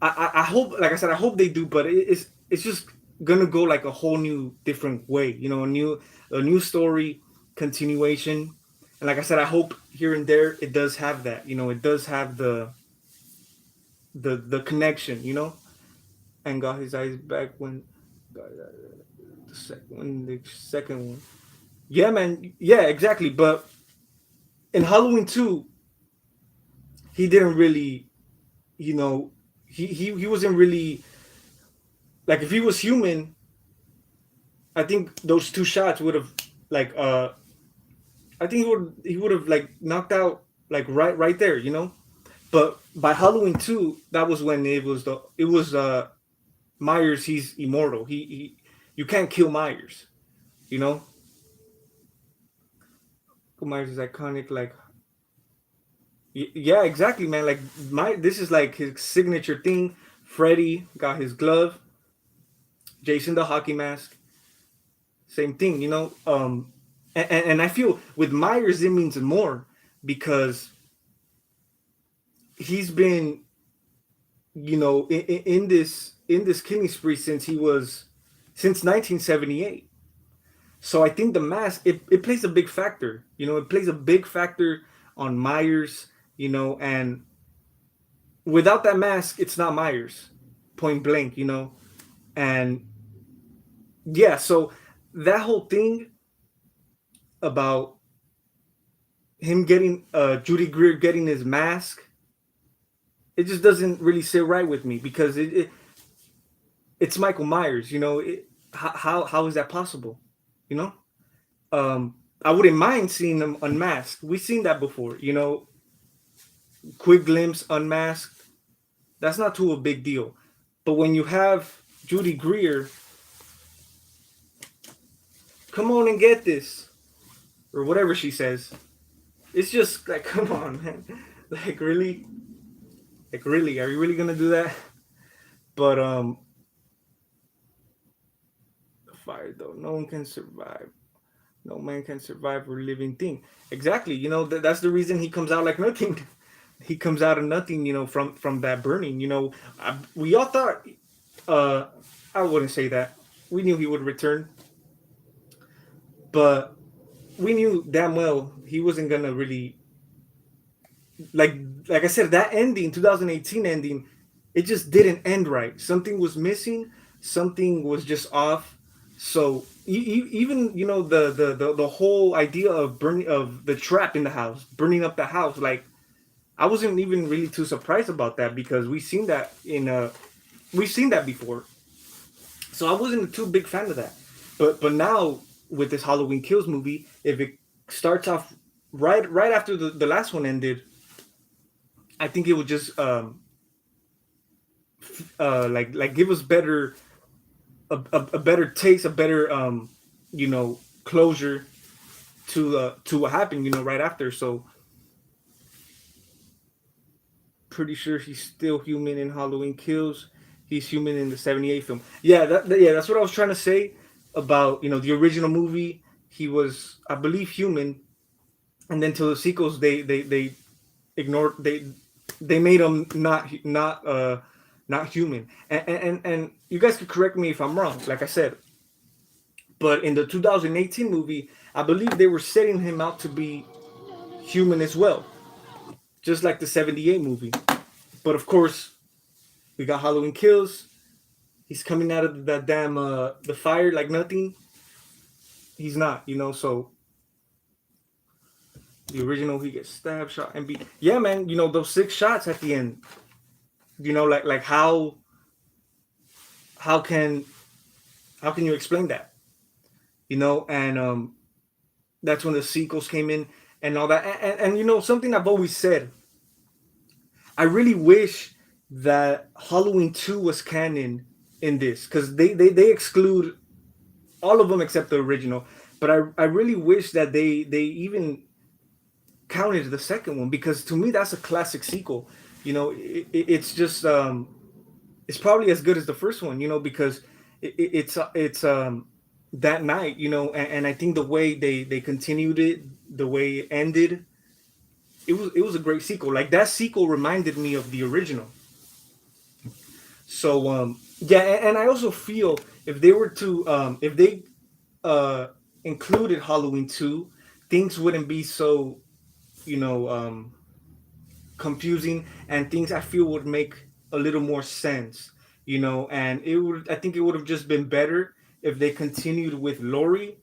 I hope, like I said, I hope they do. But it's just gonna go like a whole new different way. A new story, continuation, and like I said, I hope here and there it does have that. It does have the connection. And got his eyes back when the second one. Yeah, man. Yeah, exactly. But in Halloween 2, he didn't really, you know, he wasn't really like if he was human. I think those two shots would have like I think he would have like knocked out like right there. But by Halloween 2, that was when it was Myers. He's immortal. He you can't kill Myers. You know, Myers is iconic. Like yeah, exactly, man. Like this is like his signature thing. Freddy got his glove. Jason the hockey mask. Same thing, and I feel with Myers it means more because he's been, in this killing spree since 1978. So I think the mask it plays a big factor. It plays a big factor on Myers. And without that mask, it's not Myers, point blank. And yeah, so that whole thing about him getting Judy Greer getting his mask, it just doesn't really sit right with me because it's Michael Myers. How is that possible? You know, I wouldn't mind seeing him unmasked. We've seen that before. Quick glimpse unmasked. That's not too a big deal. But when you have Judy Greer, come on and get this, or whatever she says, it's just like, come on, man. Like really, are you really gonna do that? But fire though, no one can survive. No man can survive a living thing. Exactly. That's the reason he comes out like nothing. He comes out of nothing. From that burning. We all thought. Uh, I wouldn't say that. We knew he would return, but we knew damn well he wasn't gonna really like like I said, that ending, 2018 ending, it just didn't end right. Something was missing. Something was just off. So even the whole idea of burning of the trap in the house, burning up the house, like I wasn't even really too surprised about that because we've seen that before. So I wasn't a too big fan of that. But now with this Halloween Kills movie, if it starts off right after the last one ended, I think it would just like give us better a better taste, a better closure to what happened, right after. So pretty sure he's still human in Halloween Kills. He's human in the '78 film. Yeah, yeah, that's what I was trying to say about the original movie. He was, I believe, human, and then to the sequels, they ignored they made him not human. And you guys could correct me if I'm wrong. Like I said, but in the 2018 movie, I believe they were setting him out to be human as well, just like the '78 movie. But of course, we got Halloween Kills. He's coming out of that damn the fire like nothing. He's not, So the original, he gets stabbed, shot, and beat. Yeah, man. Those 6 shots at the end. Like how can how can you explain that? And that's when the sequels came in and all that. And something I've always said. I really wish that Halloween 2 was canon in this because they exclude all of them except the original. But I really wish that they even counted the second one because to me that's a classic sequel. It's just it's probably as good as the first one. Because it's that night. And I think the way they continued it, the way it ended, it was a great sequel. Like that sequel reminded me of the original. So yeah, and I also feel if they were to if they uh included Halloween 2, things wouldn't be so you know confusing, and things I feel would make a little more sense. And I think it would have just been better if they continued with Lori,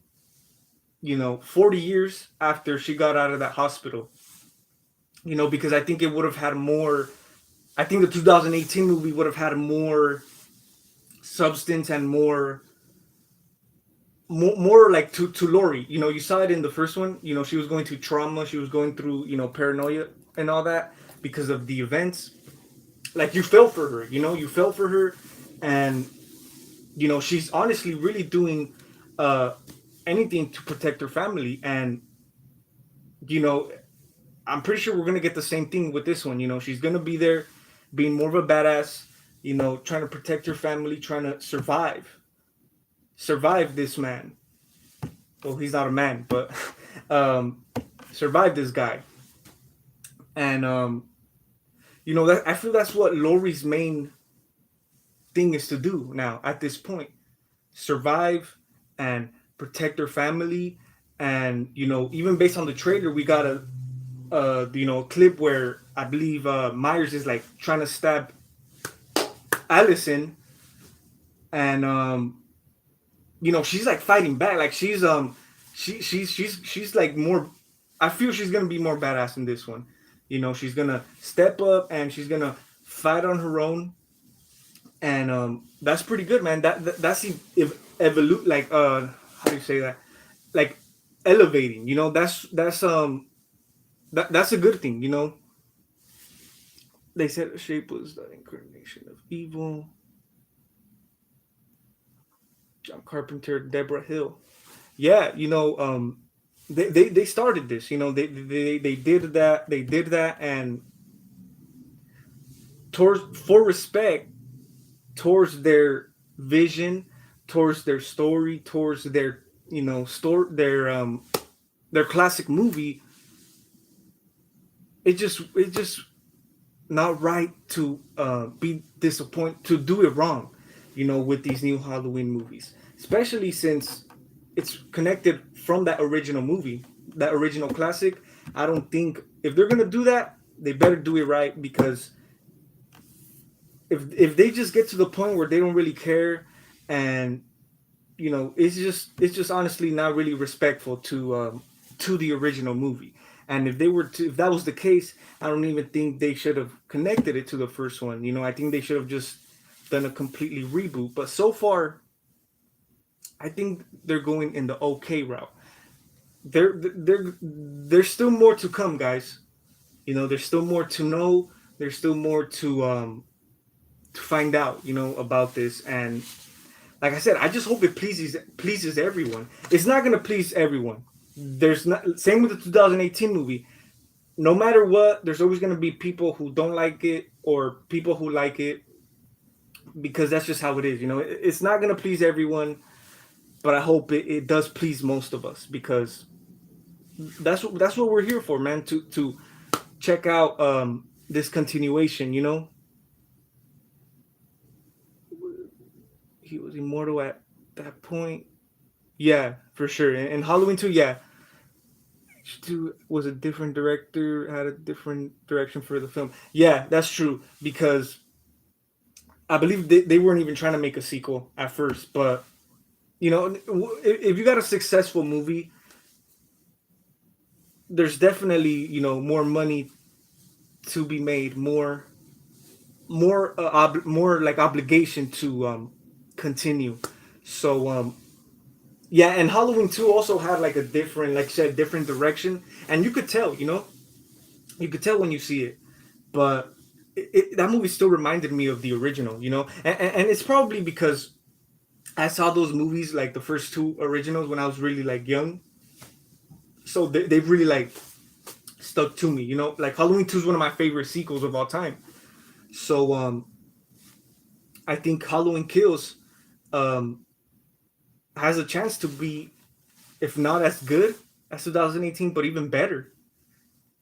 40 years after she got out of that hospital. Because I think it would have had more. I think the 2018 movie would have had more substance and more like to Lori. You saw it in the first one. She was going through trauma. She was going through paranoia and all that because of the events. Like you felt for her. You felt for her, and she's honestly really doing anything to protect her family. And you know, I'm pretty sure we're gonna get the same thing with this one. She's gonna be there, being more of a badass. Trying to protect her family, trying to survive this man. Well, he's not a man, but um, survive this guy. And that I feel that's what Lori's main thing is to do now at this point: survive and protect their family. And even based on the trailer, we got a clip where I believe Myers is like trying to stab Allison, and she's like fighting back, like she's like more. I feel she's gonna be more badass in this one. She's gonna step up and she's gonna fight on her own, and that's pretty good, man. That's if evolute, like how do you say that, like elevating. That's a good thing. They said the shape was the incarnation of evil. John Carpenter, Deborah Hill. Yeah, they started this. They did that. They did that, and towards for respect towards their vision, towards their story, towards their their classic movie. It just not right to be disappointed, to do it wrong, with these new Halloween movies, especially since it's connected from that original movie, that original classic. I don't think if they're gonna do that, they better do it right, because if they just get to the point where they don't really care, and it's just honestly not really respectful to the original movie. And if that was the case, I don't even think they should have connected it to the first one. I think they should have just done a completely reboot. But so far, I think they're going in the okay route. There's still more to come, guys. There's still more to know. There's still more to find out, about this. And like I said, I just hope it pleases everyone. It's not gonna please everyone. There's not, same with the 2018 movie. No matter what, there's always gonna be people who don't like it or people who like it, because that's just how it is. It's not gonna please everyone, but I hope it does please most of us, because that's what we're here for, man. To check out this continuation. He was immortal at that point. Yeah, for sure. And Halloween 2, yeah. Two was a different director, had a different direction for the film. Yeah, that's true, because I believe they weren't even trying to make a sequel at first. But if you got a successful movie, there's definitely more money to be made, more like obligation to continue. So yeah, and Halloween 2 also had like a different, like I said, different direction, and you could tell, you could tell when you see it. But that movie still reminded me of the original, and it's probably because I saw those movies, like the first two originals, when I was really like young. So they've really like stuck to me, like Halloween 2 is one of my favorite sequels of all time. So I think Halloween Kills um, has a chance to be, if not as good as 2018, but even better.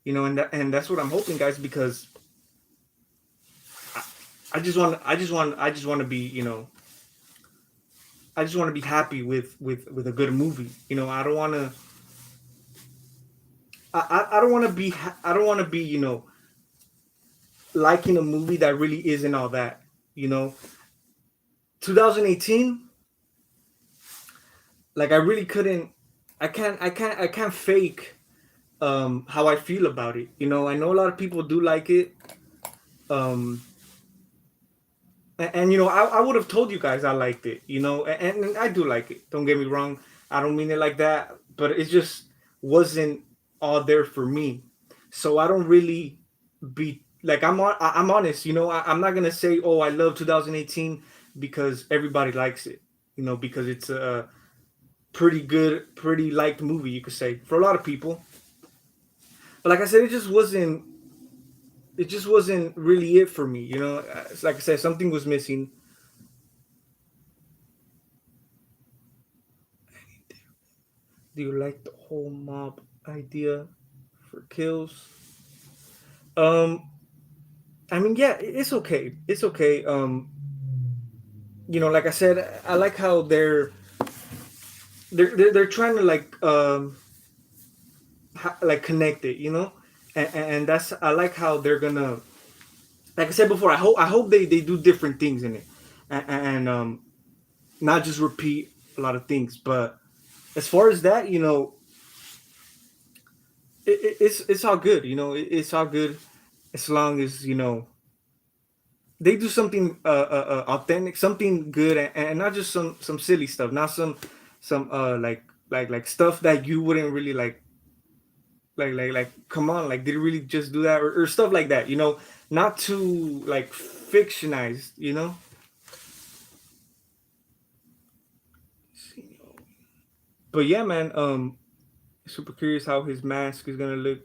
And that's what I'm hoping, guys, because I just want to be, I just want to be happy with a good movie. I don't want to. I don't want to be. I don't want to be. Liking a movie that really isn't all that. You know, 2018. Like I really couldn't. I can't fake how I feel about it. I know a lot of people do like it. Um, and I would have told you guys I liked it. And I do like it. Don't get me wrong. I don't mean it like that, but it just wasn't all there for me. So I don't really be like I'm honest. I'm not gonna say, oh, I love 2018 because everybody likes it. Because it's a pretty good, pretty liked movie, you could say, for a lot of people. But like I said, it just wasn't really it for me. It's like I said, something was missing. Do you like the whole mob idea for kills? Um, I mean, yeah, it's okay. It's okay. Like I said, I like how they're they're trying to like connect it, and that's I like how they're gonna, like I said before, I hope they do different things in it, and not just repeat a lot of things. But as far as that, it's all good. It's all good as long as they do something authentic, something good, and not just some silly stuff, not some like stuff that you wouldn't really like come on, like did you really just do that, or stuff like that, not too like fictionized, but yeah, man, super curious how his mask is gonna look.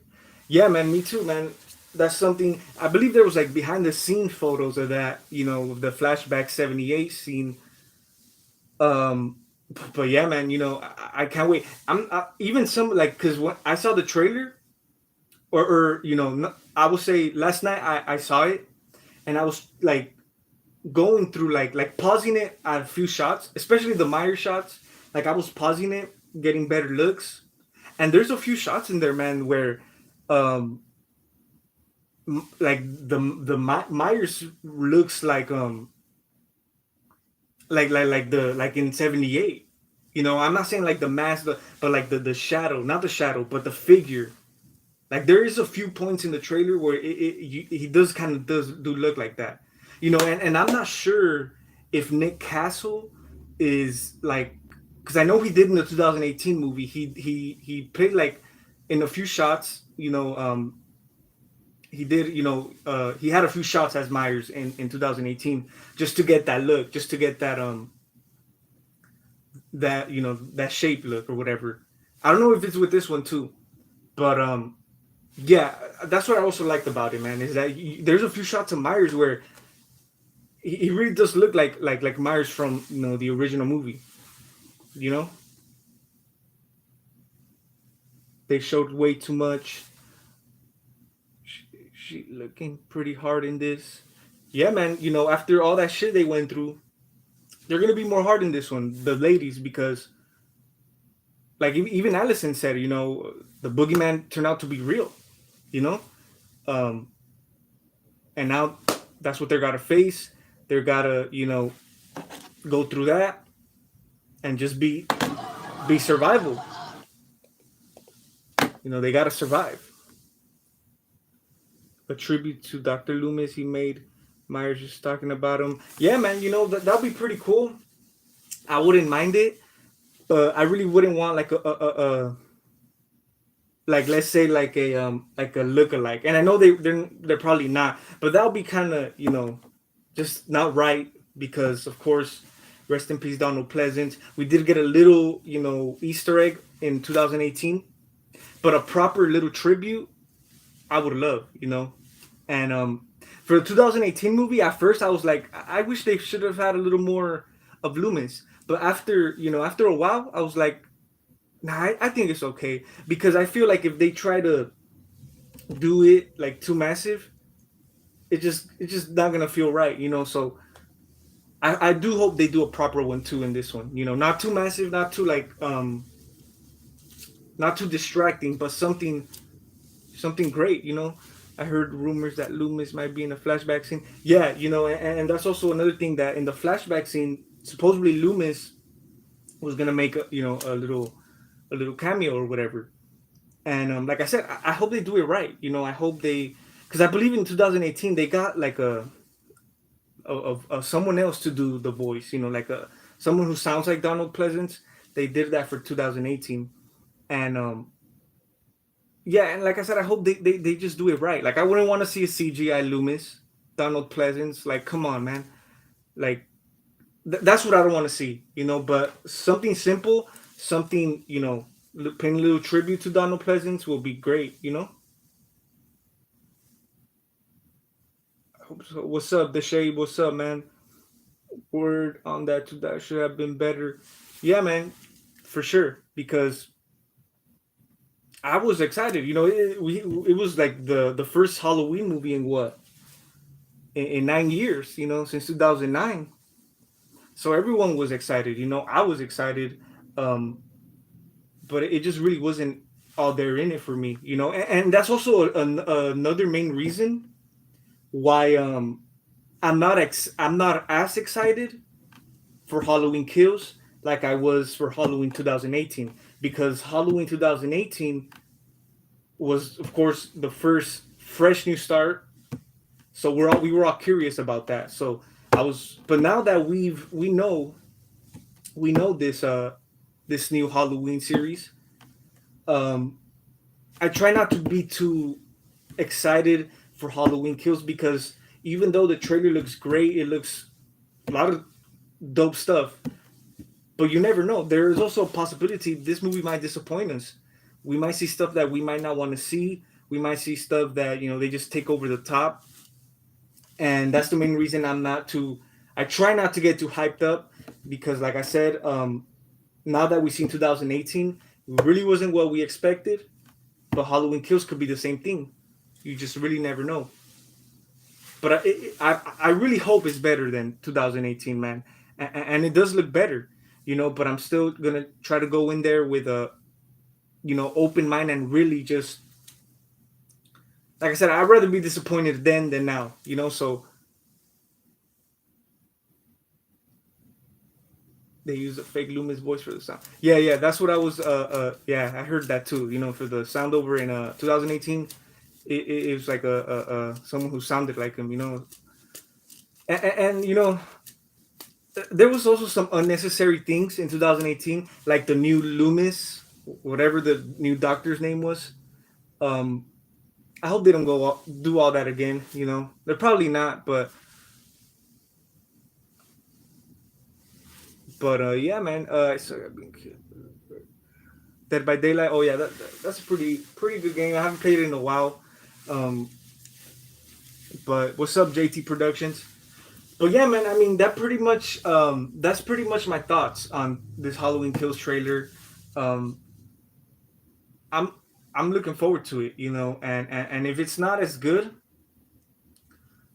Yeah, man, me too, man. That's something I believe there was like behind the scene photos of that, the flashback 78 scene. um but yeah, man, I can't wait. Even some like, because when I saw the trailer, or I will say last night I saw it, and I was like going through like pausing it at a few shots, especially the Meyer shots. Like I was pausing it, getting better looks, and there's a few shots in there, man, where um like the Myers looks like the like in 78. I'm not saying like the mask, but like the shadow, not the shadow, but the figure. Like there is a few points in the trailer where he does kind of does do look like that, and I'm not sure if Nick Castle is like, because I know he did in the 2018 movie. He played like in a few shots. He did. He had a few shots as Myers in 2018, just to get that look, just to get that shape look or whatever. I don't know if it's with this one too, but yeah, that's what I also liked about it, man. Is that there's a few shots of Myers where he really does look like Myers from the original movie. You know, they showed way too much. She looking pretty hard in this. Yeah, man. After all that shit they went through, they're gonna be more hard in this one, the ladies, because like even Allison said, the boogeyman turned out to be real. You know, um, and now that's what they're gotta face. They're gotta go through that and just be survival. They gotta survive. A tribute to Dr. Loomis he made. Myers just talking about him. Yeah, man. That'll be pretty cool. I wouldn't mind it, but I really wouldn't want like a like, let's say like a look-alike. And I know they're probably not, but that'll be kind of just not right, because of course, rest in peace Donald Pleasance. We did get a little Easter egg in 2018, but a proper little tribute I would love, and for the 2018 movie, at first I was like, I wish they should have had a little more of Loomis, but after a while I was like, nah, I think it's okay, because I feel like if they try to do it like too massive, it's just not gonna feel right, so I do hope they do a proper one too in this one, not too massive, not too like not too distracting, but something great. I heard rumors that Loomis might be in a flashback scene. Yeah, and that's also another thing, that in the flashback scene, supposedly Loomis was gonna make a little cameo or whatever. And like I said, I hope they do it right. I hope they, because I believe in 2018 they got like a someone else to do the voice. Like someone who sounds like Donald Pleasance. They did that for 2018, and yeah, and like I said, I hope they just do it right. Like I wouldn't want to see a CGI Loomis, Donald Pleasance. Like, come on, man. Like that's what I don't want to see. But something simple, something paying a little tribute to Donald Pleasance will be great. I hope so. What's up, the shade? What's up, man? Word on that too. That should have been better. Yeah, man, for sure. Because I was excited. It was like the first Halloween movie in what, in 9 years. Since 2009. So everyone was excited. I was excited. but it just really wasn't all there in it for me, you know. And that's also another main reason why I'm not as excited for Halloween Kills like I was for Halloween 2018, because Halloween 2018 was, of course, the first fresh new start. So we were all curious about that. So I was, but now that we know this new Halloween series, um, I try not to be too excited for Halloween Kills, because even though the trailer looks great, it looks a lot of dope stuff. But you never know. There is also a possibility this movie might disappoint us. We might see stuff that we might not want to see. We might see stuff that, you know, they just take over the top. And that's the main reason I'm not too. I try not to get too hyped up, because, like I said, now that we've seen 2018, it really wasn't what we expected. But Halloween Kills could be the same thing. You just really never know. But I really hope it's better than 2018, man. And it does look better, you know. But I'm still gonna try to go in there with a, you know, open mind, and really just, like I said, I'd rather be disappointed then than now, you know. So they use a fake Loomis voice for the sound. Yeah, yeah, that's what I was. Yeah, I heard that too. You know, for the sound over in 2018, it was like a someone who sounded like him, you know. And you know, there was also some unnecessary things in 2018, like the new Loomis, whatever the new doctor's name was. Um, I hope they don't do all that again. You know, they're probably not, but yeah, man. Dead by Daylight. Oh yeah, that's a pretty good game. I haven't played it in a while. Um, but what's up, JT Productions? But yeah, man. I mean, that's pretty much my thoughts on this Halloween Kills trailer. Um, I'm I'm looking forward to it, you know. And if it's not as good,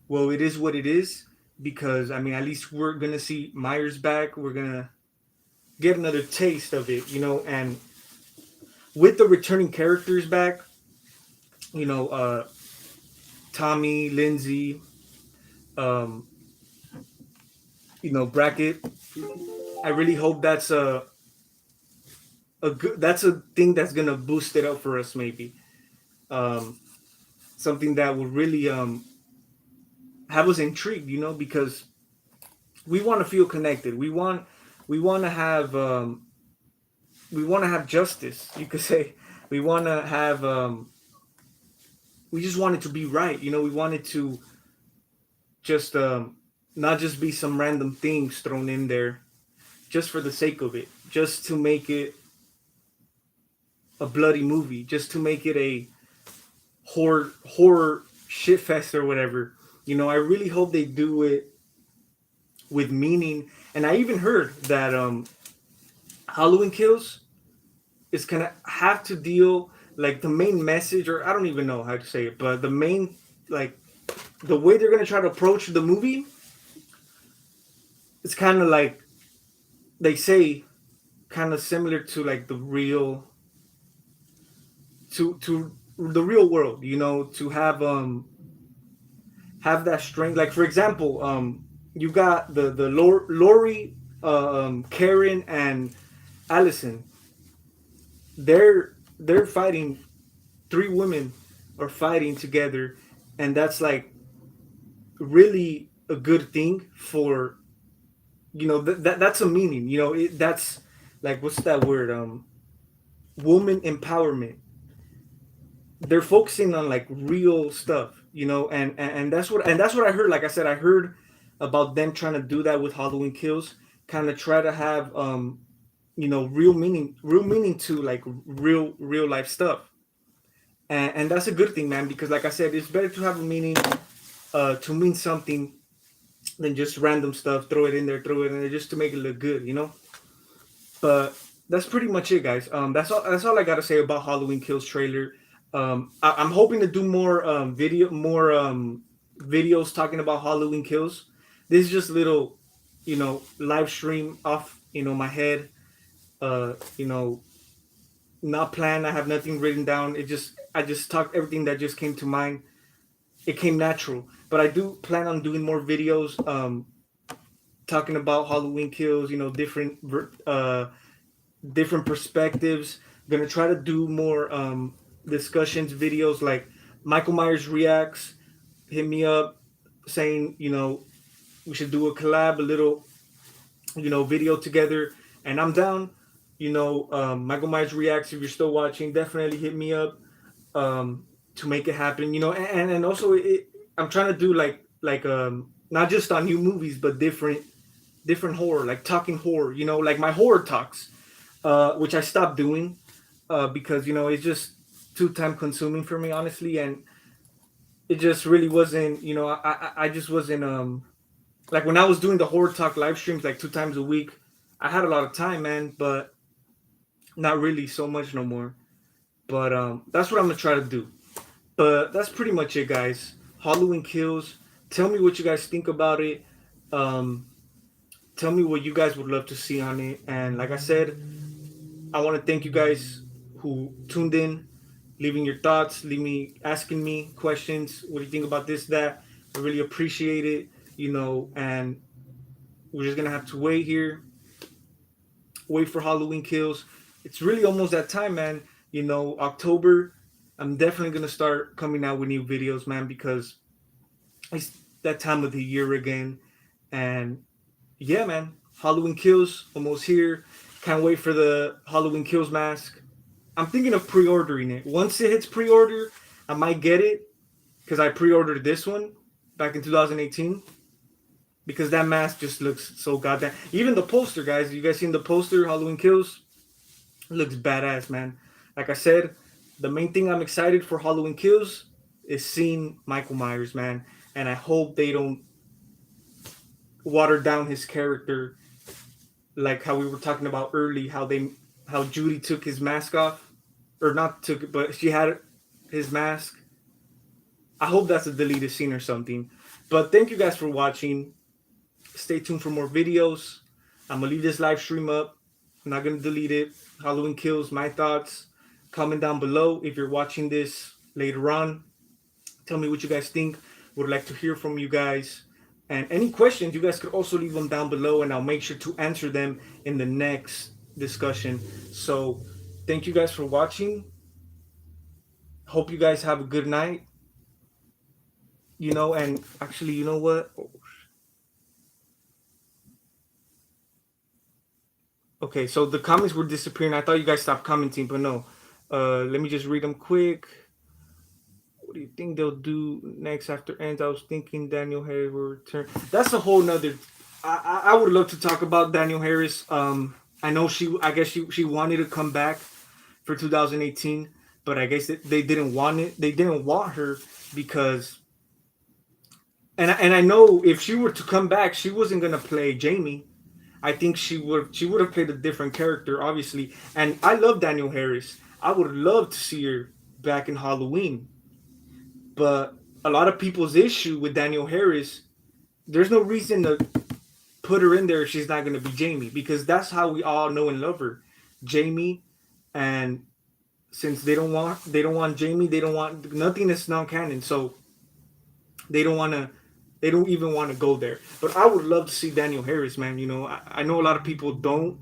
well, it is what it is. Because I mean, at least we're gonna see Myers back. We're gonna get another taste of it, you know. And with the returning characters back, you know, Tommy, Lindsay, um, you know, Brackett. I really hope that's a thing that's gonna boost it up for us, maybe. Um, Something that will really have us intrigued, you know, because we want to feel connected. We want to have we want to have justice. You could say we want to have we just want it to be right. You know, we want it to just not just be some random things thrown in there just for the sake of it, just to make it a bloody movie, just to make it a horror shit fest or whatever. You know, I really hope they do it with meaning. And I even heard that Halloween Kills is gonna have to deal, like, the main message, or I don't even know how to say it, but the main, like, the way they're gonna try to approach the movie, it's kind of like they say, kind of similar to like the real, to the real world, you know, to have that strength. Like, for example, you got the Lori, Karen, and Allison. They're fighting. Three women are fighting together, and that's like really a good thing for, you know, that's a meaning. You know, that's like, what's that word? Woman empowerment. They're focusing on like real stuff, you know. And that's what I heard. Like I said, I heard about them trying to do that with Halloween Kills, kind of try to have you know, real meaning to like real life stuff. And that's a good thing, man, because like I said, it's better to have a meaning, to mean something, than just random stuff, throw it in there just to make it look good, you know. But that's pretty much it, guys. That's all I gotta say about Halloween Kills trailer. I'm hoping to do more videos talking about Halloween Kills. This is just little, live stream off, my head. You know, not planned. I have nothing written down. I just talked everything that just came to mind. It came natural. But I do plan on doing more videos, talking about Halloween Kills. Different perspectives. Gonna try to do more discussions, videos like Michael Myers reacts. Hit me up saying we should do a collab, a little video together, and I'm down. Michael Myers reacts. If you're still watching, definitely hit me up to make it happen. And also I'm trying to do not just on new movies, but different horror, like talking horror. Like my horror talks, which I stopped doing because it's just too time consuming for me, honestly, and it just really wasn't. I just wasn't like when I was doing the horror talk live streams like 2 times a week. I had a lot of time, man, but not really so much no more. But that's what I'm gonna try to do. But that's pretty much it, guys. Halloween Kills. Tell me what you guys think about it. Um, Tell me what you guys would love to see on it. And like I said, I want to thank you guys who tuned in, leaving your thoughts, leave me asking me questions. What do you think about this, that? I really appreciate it. And we're just gonna have to wait here, wait for Halloween Kills. It's really almost that time, man. October. I'm definitely gonna start coming out with new videos, man, because it's that time of the year again. And yeah, man, Halloween Kills almost here. Can't wait for the Halloween Kills mask. I'm thinking of pre-ordering it. Once it hits pre-order, I might get it because I pre-ordered this one back in 2018 because that mask just looks so goddamn. Even the poster, guys. You guys seen the poster? Halloween Kills. It looks badass, man. Like I said, the main thing I'm excited for Halloween Kills is seeing Michael Myers, man. And I hope they don't water down his character like how we were talking about early. How Judy took his mask off, or not took it, but she had his mask. I hope that's a deleted scene or something. But thank you guys for watching. Stay tuned for more videos. I'm gonna leave this live stream up. I'm not gonna delete it. Halloween Kills, my thoughts. Comment down below if you're watching this later on. Tell me what you guys think. Would like to hear from you guys. And any questions, you guys could also leave them down below, and I'll make sure to answer them in the next discussion. So, thank you guys for watching. Hope you guys have a good night. And actually, you know what? Okay, so the comments were disappearing. I thought you guys stopped commenting, but no. Let me just read them quick. What do you think they'll do next after ends? I was thinking Daniel Harris will return. That's a whole nother. I would love to talk about Daniel Harris. I know I guess she wanted to come back for 2018, but I guess they didn't want it. They didn't want her because, and I know if she were to come back, she wasn't gonna play Jamie. I think she would have played a different character, obviously. And I love Daniel Harris. I would love to see her back in Halloween. But a lot of people's issue with Daniel Harris, there's no reason to put her in there if she's not going to be Jamie, because that's how we all know and love her, Jamie. And since they don't want Jamie, they don't want nothing that's non-canon, so they don't want to. They don't even want to go there. But I would love to see Daniel Harris, man. I know a lot of people don't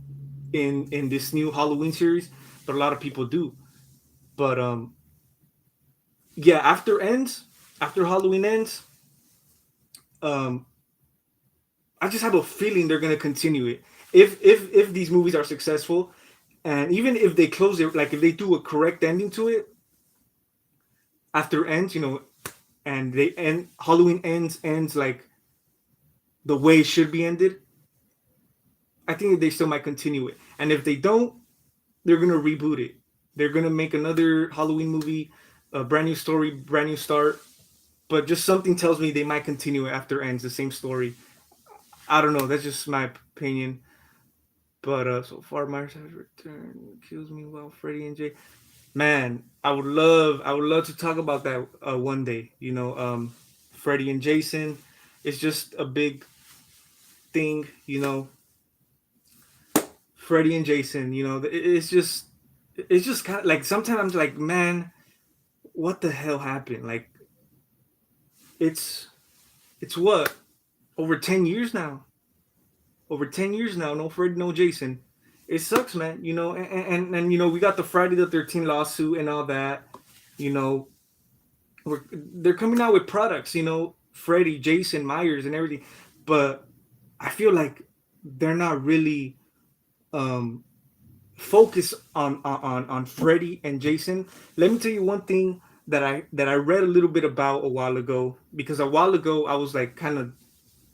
in this new Halloween series, but a lot of people do. But yeah, after Halloween ends, um, I just have a feeling they're gonna continue it. If these movies are successful, and even if they close it, like if they do a correct ending to it after ends, and they end Halloween ends like the way it should be ended, I think they still might continue it. And if they don't, they're gonna reboot it. They're gonna make another Halloween movie, a brand new story, brand new start. But just something tells me they might continue it after ends the same story. I don't know. That's just my opinion. But so far, Myers has returned. Kills me well, Freddy and Jay. Man, I would love to talk about that one day. Freddy and Jason. It's just a big thing. Freddy and Jason. It's just it's just kind of like sometimes like, man, what the hell happened? Like it's it's what, over 10 years now. Over 10 years now. No Fred, no Jason. It sucks, man. And we got the Friday the 13th lawsuit and all that. You know, they're coming out with products. Freddy, Jason, Myers, and everything. But I feel like they're not really um, focused on Freddy and Jason. Let me tell you one thing that I read a little bit about a while ago, because a while ago I was like kind of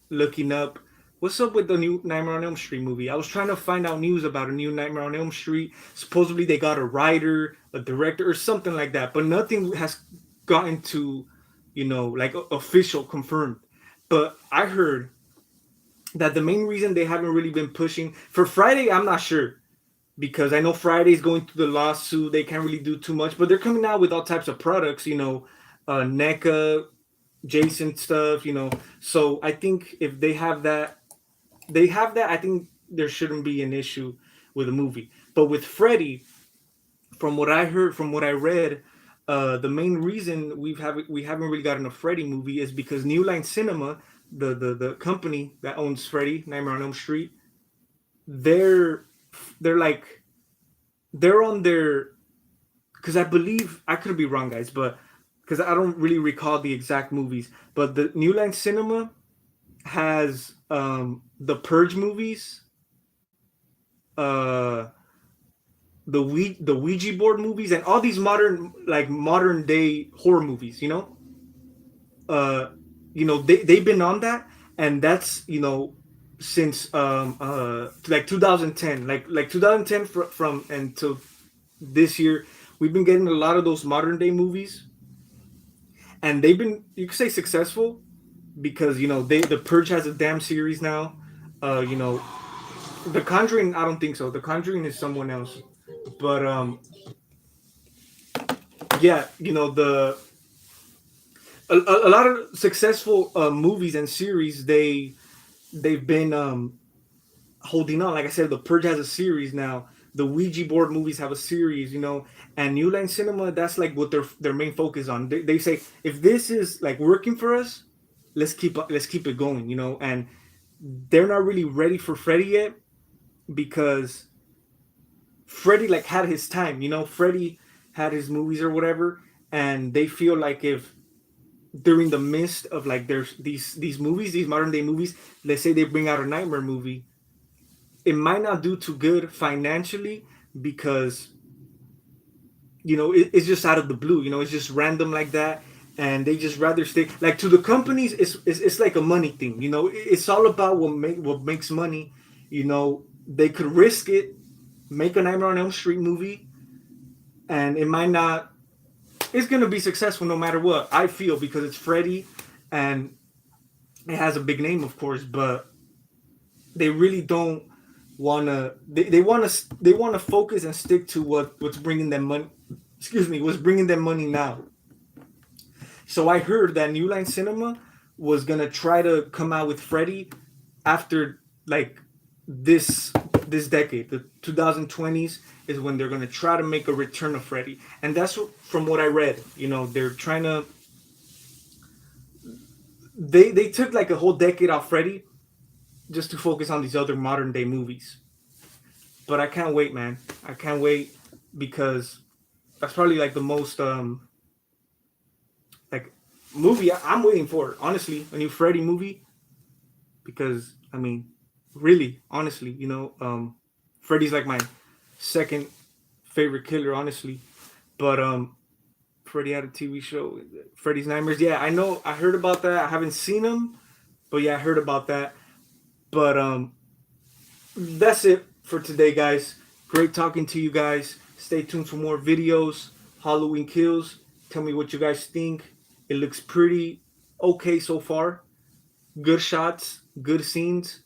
looking up what's up with the new Nightmare on Elm Street movie. I was trying to find out news about a new Nightmare on Elm Street. Supposedly they got a writer, a director, or something like that, but nothing has gotten to, like official confirmed. But I heard that the main reason they haven't really been pushing for Friday, I'm not sure, because I know Friday's going through the lawsuit. They can't really do too much, but they're coming out with all types of products. NECA, Jason stuff. So I think if they have that. I think there shouldn't be an issue with a movie. But with Freddy, from what I heard, from what I read, the main reason we haven't really gotten a Freddy movie is because New Line Cinema, the company that owns Freddy Nightmare on Elm Street, they're they're like they're on their, because I believe, I could be wrong, guys, but because I don't really recall the exact movies, but the New Line Cinema has the Purge movies, uh the Ouija board movies, and all these modern day horror movies. Uh, they've been on that, and that's since like 2010, like 2010 from until this year, we've been getting a lot of those modern day movies, and they've been, you could say, successful, because the Purge has a damn series now. You know, the Conjuring, I don't think so. The Conjuring is someone else, but yeah, a lot of successful movies and series, they've been holding on. Like I said, The Purge has a series now. The Ouija board movies have a series, and New Line Cinema, that's like what their main focus on. They say, if this is like working for us, let's keep it going, and they're not really ready for Freddy yet, because Freddy like had his time, Freddy had his movies or whatever, and they feel like if during the midst of like there's these movies, these modern day movies, let's say they bring out a Nightmare movie, it might not do too good financially, because it's just out of the blue, it's just random like that, and they just rather stay like, to the companies, it's like a money thing, it's all about what makes money. They could risk it, make a Nightmare on Elm Street movie, and it might not, it's gonna be successful no matter what, I feel, because it's Freddy, and it has a big name, of course, but they really don't wanna, they wanna focus and stick to what's bringing them money. Excuse me, what's bringing them money now. So I heard that New Line Cinema was gonna try to come out with Freddy after like this this decade, the 2020s, is when they're gonna try to make a return of Freddy, and that's from what I read. They're trying to. They took like a whole decade off Freddy just to focus on these other modern day movies. But I can't wait, man. I can't wait, because that's probably like the most like movie I'm waiting for. Honestly, a new Freddy movie, because I mean, really, honestly, Freddy's like my second favorite killer, honestly. But Freddy had a TV show, Freddy's Nightmares. Yeah, I know. I heard about that. I haven't seen them, but yeah, I heard about that. But that's it for today, guys. Great talking to you guys. Stay tuned for more videos. Halloween Kills. Tell me what you guys think. It looks pretty okay so far. Good shots, good scenes.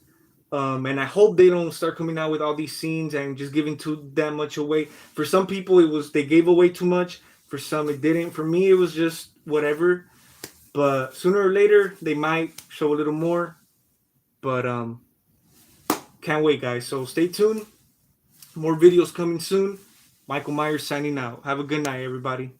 And I hope they don't start coming out with all these scenes and just giving too damn much away. For some people, they gave away too much. For some, it didn't. For me, it was just whatever. But sooner or later, they might show a little more. But can't wait, guys. So stay tuned. More videos coming soon. Michael Myers signing out. Have a good night, everybody.